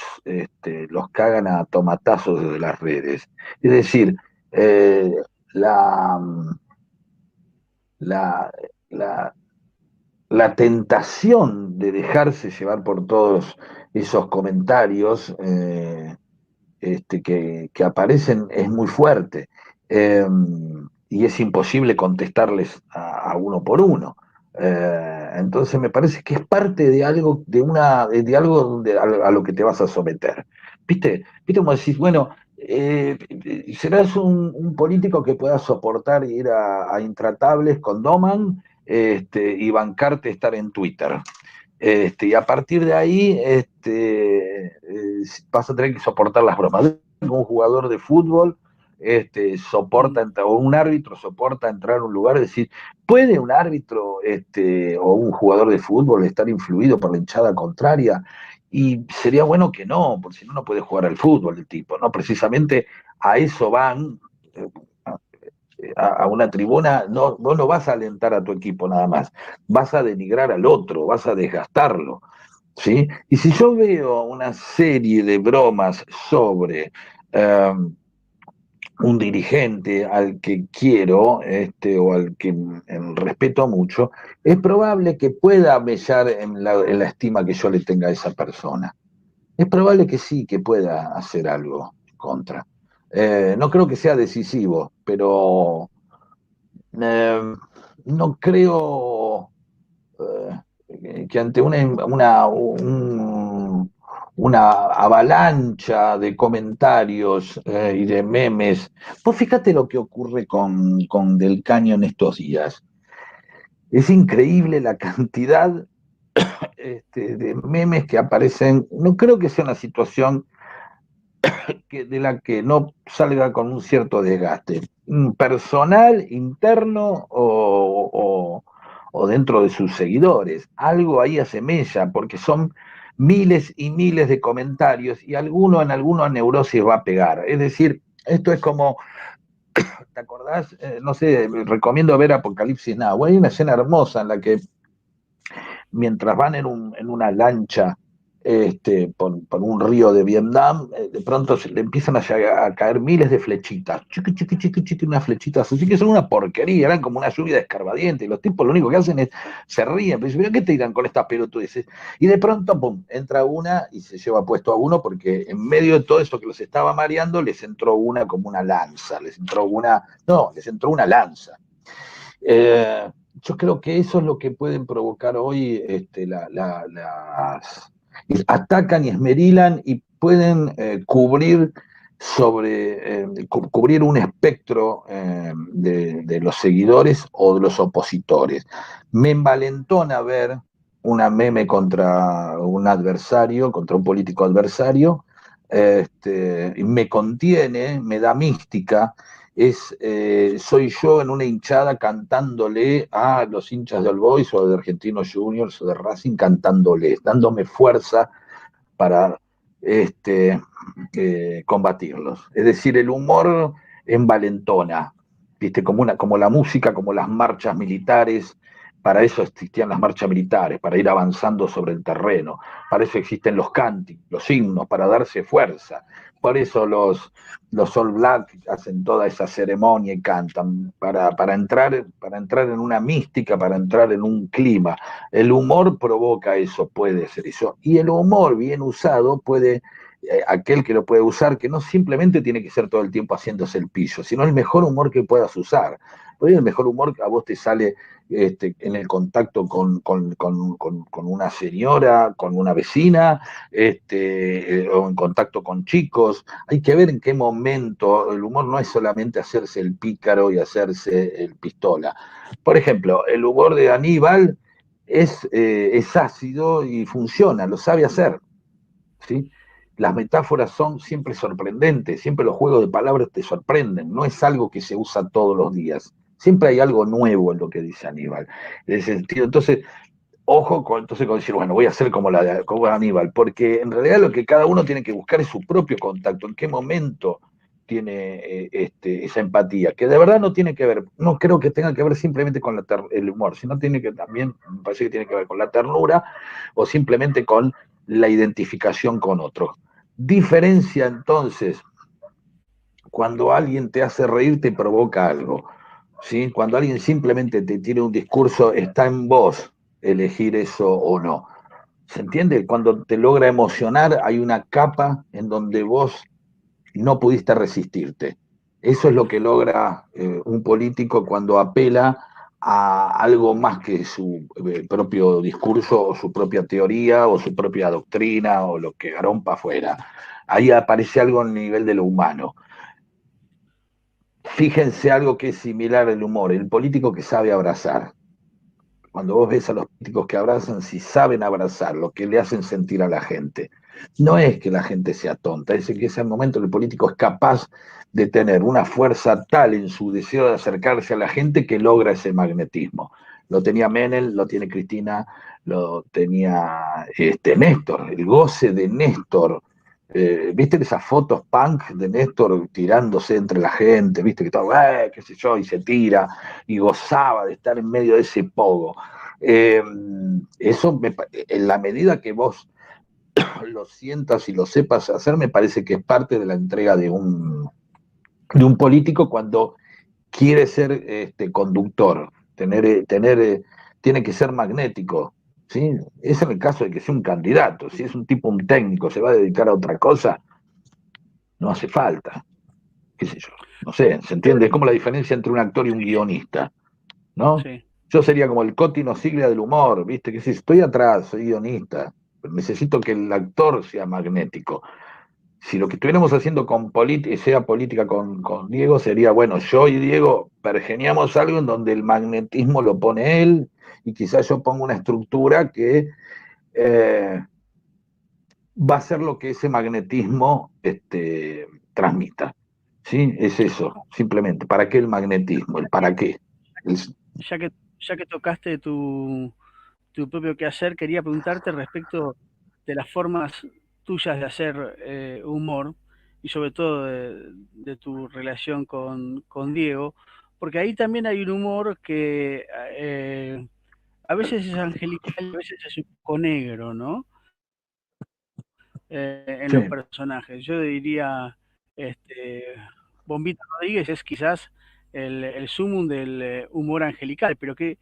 cagan a tomatazos desde las redes. Es decir, eh, la, la, la, la tentación de dejarse llevar por todos esos comentarios que aparecen es muy fuerte y es imposible contestarles a uno por uno. Entonces me parece que es parte de algo, a lo que te vas a someter. ¿Viste como decís, bueno, serás un político que pueda soportar ir a Intratables con Doman y bancarte estar en Twitter. Y a partir de ahí vas a tener que soportar las bromas. Un jugador de fútbol Mm. o un árbitro soporta entrar a un lugar y decir, ¿puede un árbitro o un jugador de fútbol estar influido por la hinchada contraria? Y sería bueno que no, porque si no, no puede jugar al fútbol el tipo, ¿no? Precisamente a eso van, eh, a una tribuna, no, vos no vas a alentar a tu equipo nada más, vas a denigrar al otro, vas a desgastarlo. ¿Sí? Y si yo veo una serie de bromas sobre un dirigente al que quiero o al que respeto mucho, es probable que pueda mellar en la estima que yo le tenga a esa persona. Es probable que sí, que pueda hacer algo en contra. No creo que sea decisivo, pero eh, no creo que ante una avalancha de comentarios y de memes, pues fíjate lo que ocurre con Del Caño en estos días. Es increíble la cantidad. de memes que aparecen, no creo que sea una situación de la que no salga con un cierto desgaste personal, interno o dentro de sus seguidores. Algo ahí asemella, porque son miles y miles de comentarios y alguno en alguna neurosis va a pegar. Es decir, esto es como, ¿te acordás? No sé, recomiendo ver Apocalipsis Now. Hay una escena hermosa en la que mientras van en una lancha por un río de Vietnam, de pronto se le empiezan a caer miles de flechitas, chiqui, chiqui, chiqui, chiqui, unas flechitas así que son una porquería, eran como una lluvia de escarbadiente, y los tipos lo único que hacen es, se ríen, pero dicen, ¿qué te dirán con estas pelotudeces? Y de pronto, pum, entra una y se lleva puesto a uno, porque en medio de todo eso que los estaba mareando, les entró una como una lanza, les entró una lanza. Eh, yo creo que eso es lo que pueden provocar hoy atacan y esmerilan y pueden cubrir un espectro de los seguidores o de los opositores. Me envalentona ver una meme contra un adversario, contra un político adversario, me contiene, me da mística, soy yo en una hinchada cantándole a los hinchas de All Boys o de Argentinos Juniors o de Racing, cantándoles, dándome fuerza para combatirlos. Es decir, el humor envalentona, ¿viste? Como la música, como las marchas militares. Para eso existían las marchas militares, para ir avanzando sobre el terreno. Para eso existen los cánticos, los himnos, para darse fuerza. Por eso los All Black hacen toda esa ceremonia y cantan, para entrar en una mística, para entrar en un clima. El humor provoca eso, puede ser eso. Y el humor bien usado puede, aquel que lo puede usar, que no simplemente tiene que ser todo el tiempo haciéndose el pillo, sino el mejor humor que puedas usar. Por ahí el mejor humor que a vos te sale en el contacto con una señora, con una vecina, o en contacto con chicos. Hay que ver en qué momento. El humor no es solamente hacerse el pícaro y hacerse el pistola. Por ejemplo, el humor de Aníbal es ácido y funciona, lo sabe hacer, ¿sí? Las metáforas son siempre sorprendentes, siempre los juegos de palabras te sorprenden, no es algo que se usa todos los días, siempre hay algo nuevo en lo que dice Aníbal. En ese sentido, entonces, ojo con decir, bueno, voy a hacer como Aníbal, porque en realidad lo que cada uno tiene que buscar es su propio contacto, en qué momento tiene esa empatía, que de verdad no tiene que ver, no creo que tenga que ver simplemente con el humor, sino tiene que también, me parece que tiene que ver con la ternura o simplemente con la identificación con otros. Diferencia entonces cuando alguien te hace reír, te provoca algo. ¿Sí? Cuando alguien simplemente te tiene un discurso, está en vos elegir eso o no. ¿Se entiende? Cuando te logra emocionar, hay una capa en donde vos no pudiste resistirte. Eso es lo que logra un político cuando apela a algo más que su propio discurso o su propia teoría o su propia doctrina o lo que garompa fuera. Ahí aparece algo a nivel de lo humano. Fíjense algo que es similar al humor, el político que sabe abrazar. Cuando vos ves a los políticos que abrazan, si saben abrazar lo que le hacen sentir a la gente, no es que la gente sea tonta, es que en ese momento el político es capaz de tener una fuerza tal en su deseo de acercarse a la gente que logra ese magnetismo. Lo tenía Menem, lo tiene Cristina, lo tenía Néstor, el goce de Néstor. ¿Viste esas fotos punk de Néstor tirándose entre la gente? ¿Viste que todo, qué sé yo, y se tira y gozaba de estar en medio de ese pogo? Eh, en la medida que vos lo sientas y lo sepas hacer, me parece que es parte de la entrega de un político cuando quiere ser conductor, tiene que ser magnético. ¿Sí? Es en el caso de que sea un candidato. Si es un tipo, un técnico, se va a dedicar a otra cosa, no hace falta. ¿Qué sé yo? No sé, ¿se entiende? Es como la diferencia entre un actor y un guionista, ¿no? Sí. Yo sería como el Cotino Siglia del humor, ¿viste? Que si estoy atrás, soy guionista, pero necesito que el actor sea magnético. Si lo que estuviéramos haciendo sea política con Diego, sería, bueno, yo y Diego pergeniamos algo en donde el magnetismo lo pone él, y quizás yo pongo una estructura que eh, va a ser lo que ese magnetismo transmita. ¿Sí? Es eso, simplemente. ¿Para qué el magnetismo? ¿El para qué? El- Ya que, ya que tocaste tu propio quehacer, quería preguntarte respecto de las formas tuyas de hacer humor y sobre todo de tu relación con Diego, porque ahí también hay un humor que a veces es angelical y a veces es un poco negro, ¿no? En sí, los personajes. Yo diría, este, Bombita Rodríguez es quizás el sumum del humor angelical, pero que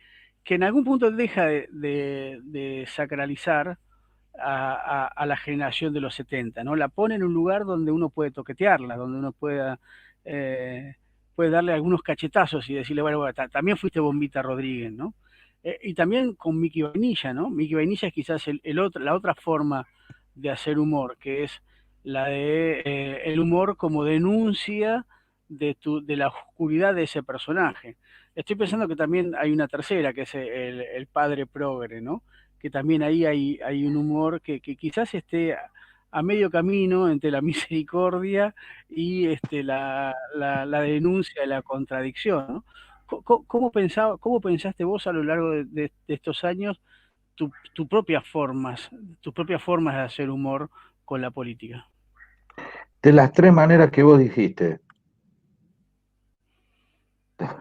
en algún punto deja de sacralizar a la generación de los 70, ¿no? La pone en un lugar donde uno puede toquetearla, donde uno eh, puede darle algunos cachetazos y decirle, bueno, bueno, también fuiste Bombita Rodríguez, ¿no? Y también con Mickey Vainilla, ¿no? Mickey Vainilla es quizás la otra forma de hacer humor, que es la de el humor como denuncia de la oscuridad de ese personaje. Estoy pensando que también hay una tercera, que es el padre progre, ¿no? Que también ahí hay un humor que quizás esté a medio camino entre la misericordia y la denuncia de la contradicción, ¿no? ¿Cómo pensaste vos a lo largo de estos años tus propias formas de hacer humor con la política? de las tres maneras que vos dijiste,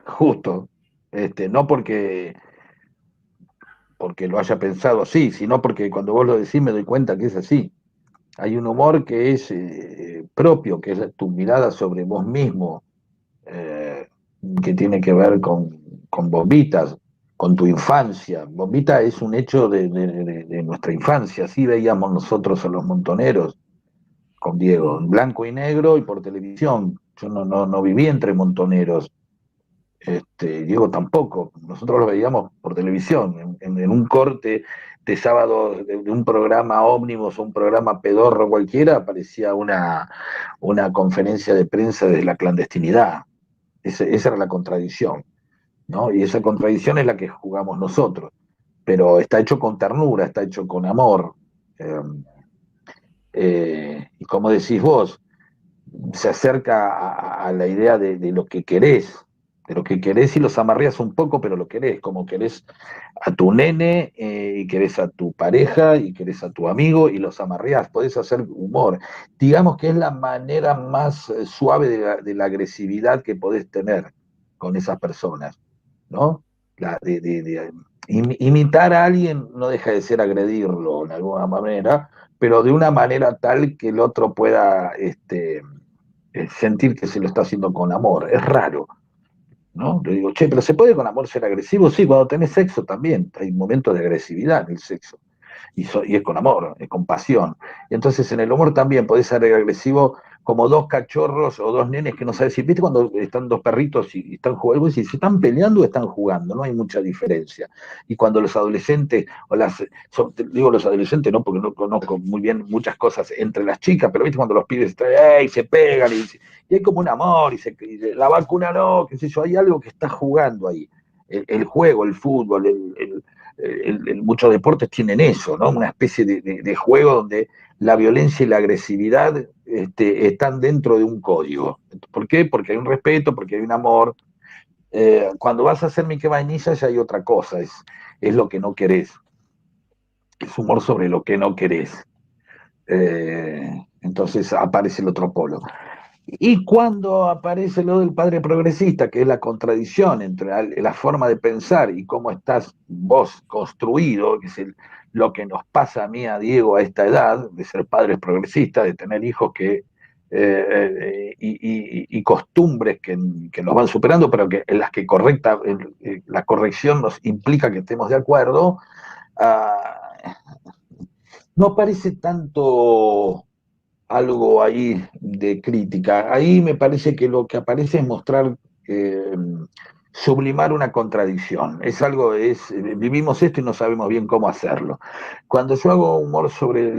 justo, no porque lo haya pensado así, sino porque cuando vos lo decís me doy cuenta que es así. Hay un humor que es propio, que es tu mirada sobre vos mismo, eh, que tiene que ver con Bombitas, con tu infancia. Bombita es un hecho de nuestra infancia, así veíamos nosotros a los montoneros con Diego, en Mm. blanco y negro y por televisión. Yo no viví entre montoneros. Diego tampoco, nosotros lo veíamos por televisión, en un corte de sábado de un programa ómnibus o un programa pedorro cualquiera, aparecía una conferencia de prensa de la clandestinidad. Esa era la contradicción, ¿no? Y esa contradicción es la que jugamos nosotros, pero está hecho con ternura, está hecho con amor. Eh, y como decís vos, se acerca a la idea de lo que querés, de lo que querés y los amarreas un poco, pero lo querés, como querés a tu nene, y querés a tu pareja y querés a tu amigo y los amarreás, podés hacer humor. Digamos que es la manera más suave de la agresividad que podés tener con esas personas, ¿no? Imitar a alguien no deja de ser agredirlo de alguna manera, pero de una manera tal que el otro pueda sentir que se lo está haciendo con amor. Es raro, ¿no? Le digo, che, pero ¿se puede con amor ser agresivo? Sí, cuando tenés sexo también. Hay momentos de agresividad en el sexo. Y es con amor, es con pasión. Y entonces en el humor también podés ser agresivo como dos cachorros o dos nenes que no sabes si, viste cuando están dos perritos y están jugando, y si están peleando o están jugando, no hay mucha diferencia. Y cuando los adolescentes, digo los adolescentes no porque no conozco muy bien muchas cosas entre las chicas, pero viste cuando los pibes se pegan y hay como un amor, y la vacuna no, qué sé yo, hay algo que está jugando ahí. El juego, el fútbol, muchos deportes tienen eso, ¿no? Una especie de juego donde la violencia y la agresividad están dentro de un código. ¿Por qué? Porque hay un respeto, porque hay un amor. Cuando vas a hacer Mickey Vainilla ya hay otra cosa, es lo que no querés, es humor sobre lo que no querés. Entonces aparece el otro polo. Y cuando aparece lo del padre progresista, que es la contradicción entre la forma de pensar y cómo estás vos construido, que es lo que nos pasa a mí, a Diego, a esta edad, de ser padres progresistas, de tener hijos y costumbres que nos van superando, pero que en las que la corrección nos implica que estemos de acuerdo, uh, no parece tanto algo ahí de crítica. Ahí me parece que lo que aparece es mostrar sublimar una contradicción. Es algo, vivimos esto y no sabemos bien cómo hacerlo. Cuando yo hago humor sobre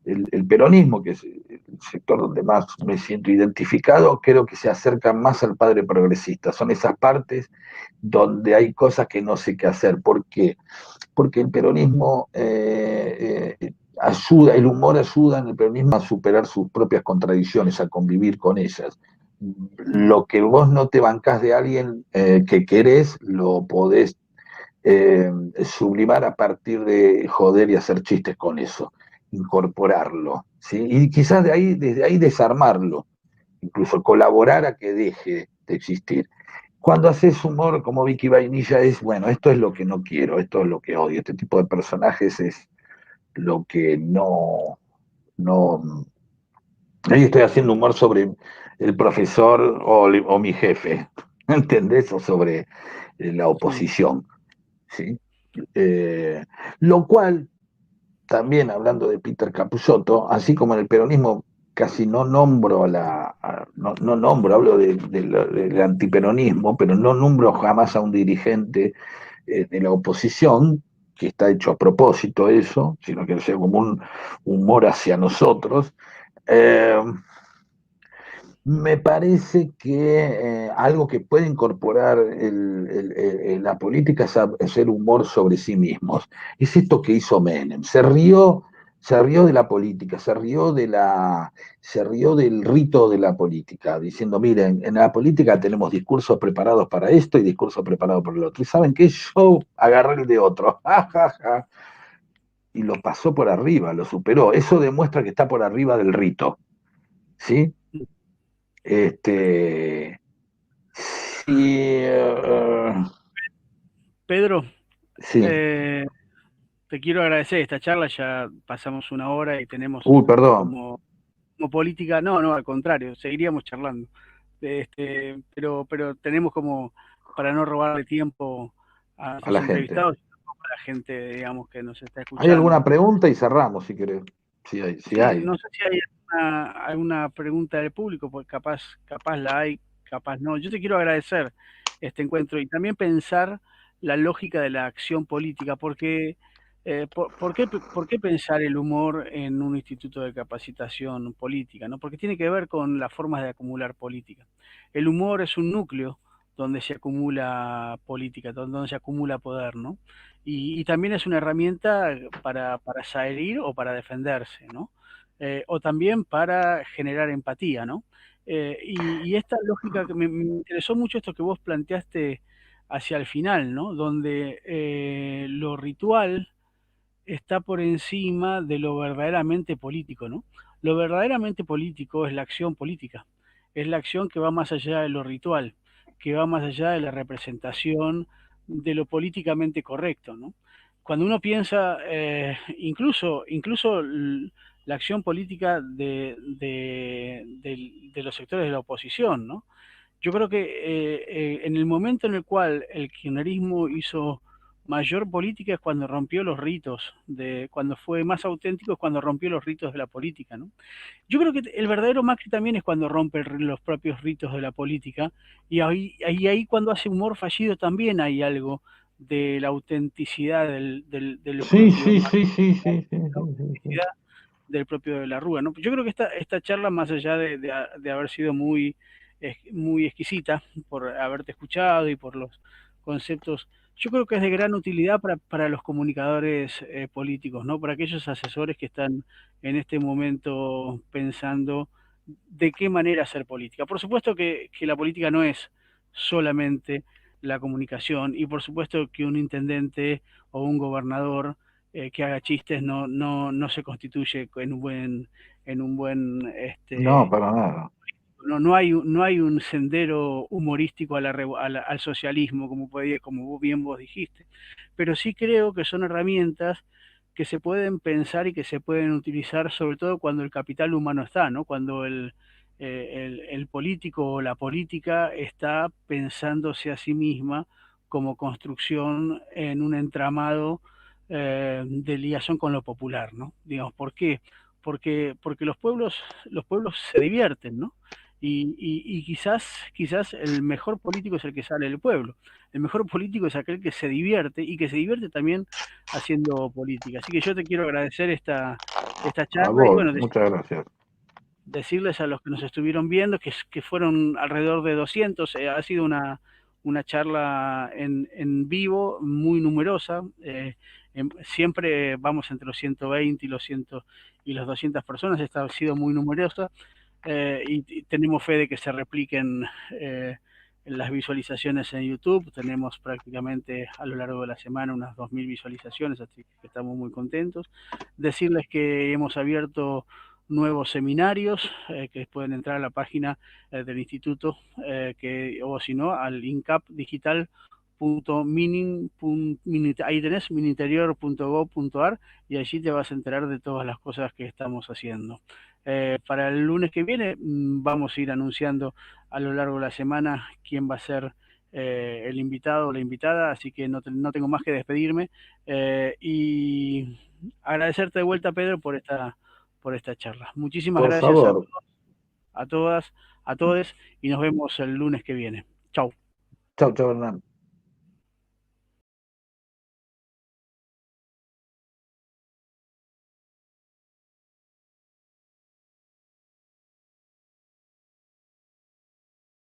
el peronismo, que es el sector donde más me siento identificado, creo que se acerca más al padre progresista. Son esas partes donde hay cosas que no sé qué hacer. ¿Por qué? Porque el peronismo ayuda, el humor ayuda en el peronismo a superar sus propias contradicciones, a convivir con ellas. Lo que vos no te bancás de alguien que querés, lo podés sublimar a partir de joder y hacer chistes con eso, incorporarlo, ¿sí? Y quizás desde ahí desarmarlo, incluso colaborar a que deje de existir. Cuando haces humor como Vicky Vainilla es, bueno, esto es lo que no quiero, esto es lo que odio, este tipo de personajes es lo que no. Ahí estoy haciendo humor sobre el profesor o mi jefe, ¿entendés? O sobre la Sí, oposición, ¿sí? Eh, lo cual, también hablando de Peter Capusotto, así como en el peronismo casi no nombro no nombro, hablo del antiperonismo, pero no nombro jamás a un dirigente de la oposición, que está hecho a propósito eso, sino que sea como un humor hacia nosotros. Eh, Me parece que algo que puede incorporar la política es hacer humor sobre sí mismos. Es esto que hizo Menem. Se rió de la política, se rió del rito de la política, diciendo, miren, en la política tenemos discursos preparados para esto y discursos preparados para el otro. ¿Y saben qué? Yo agarré el de otro. Y lo pasó por arriba, lo superó. Eso demuestra que está por arriba del rito. ¿Sí? Este, sí, Pedro, sí. eh, te quiero agradecer esta charla, ya pasamos una hora y tenemos Perdón, como, como política, no, no, al contrario, seguiríamos charlando, pero tenemos como, para no robarle tiempo a a nuestros la gente. entrevistados, a la gente, digamos, que nos está ¿Hay alguna escuchando. pregunta? Y cerramos, si querés. Si hay, si Sí, hay. no sé si hay alguna pregunta del público, porque capaz la hay, capaz no. Yo te quiero agradecer este encuentro y también pensar la lógica de la acción política, porque por qué pensar el humor en un instituto de capacitación política? ¿No? Porque tiene que ver con las formas de acumular política. El humor es un núcleo donde se acumula política, donde se acumula poder, ¿no? Y también es una herramienta para salir o para defenderse, ¿no? O también para generar empatía, ¿no? Y esta lógica que me interesó mucho esto que vos planteaste hacia el final, ¿no? Donde lo ritual está por encima de lo verdaderamente político, ¿no? Lo verdaderamente político es la acción política, es la acción que va más allá de lo ritual, que va más allá de la representación de lo políticamente correcto, ¿no? Cuando uno piensa, incluso la acción política de los sectores de la oposición, ¿no? Yo creo que en el momento en el cual el kirchnerismo hizo mayor política es cuando rompió los ritos, cuando fue más auténtico es cuando rompió los ritos de la política, ¿no? Yo creo que el verdadero Macri también es cuando rompe los propios ritos de la política y ahí cuando hace humor fallido también hay algo de la autenticidad del Sí, propio sí, Macri, sí, sí, sí, sí, la sí, sí, sí. autenticidad del propio de la Rúa, ¿no? Yo creo que esta charla, más allá de haber sido muy exquisita por haberte escuchado y por los conceptos, yo creo que es de gran utilidad para los comunicadores políticos, ¿no? Para aquellos asesores que están en este momento pensando de qué manera hacer política. Por supuesto que la política no es solamente la comunicación y por supuesto que un intendente o un gobernador que haga chistes no se constituye en un buen No, para nada. no hay un sendero humorístico al socialismo, como bien vos dijiste, pero sí creo que son herramientas que se pueden pensar y que se pueden utilizar, sobre todo cuando el capital humano está, ¿no? Cuando el político o la política está pensándose a sí misma como construcción en un entramado de ligación con lo popular, ¿no? Digamos, ¿por qué? Porque los pueblos se divierten, ¿no? Y quizás el mejor político es el que sale del pueblo. El mejor político es aquel que se divierte y que se divierte también haciendo política. Así que yo te quiero agradecer esta A charla y vos, bueno, muchas gracias. decirles a los que nos estuvieron viendo que fueron alrededor de 200. Ha sido una charla en vivo muy numerosa. Siempre vamos entre los 120 y los 200 personas. Esta ha sido muy numerosa. Y tenemos fe de que se repliquen las visualizaciones en YouTube. Tenemos prácticamente a lo largo de la semana unas 2000 visualizaciones, así que estamos muy contentos. Decirles que hemos abierto nuevos seminarios, que pueden entrar a la página del instituto, o si no, al INCAP digital. Ahí tenés mininterior.gov.ar y allí te vas a enterar de todas las cosas que estamos haciendo. Para el lunes que viene vamos a ir anunciando a lo largo de la semana quién va a ser el invitado o la invitada, así que no tengo más que despedirme y agradecerte de vuelta, Pedro, por esta charla. Muchísimas Por gracias favor. a todas, a todos y nos vemos el lunes que viene. Chau. Chau, chau, Hernán.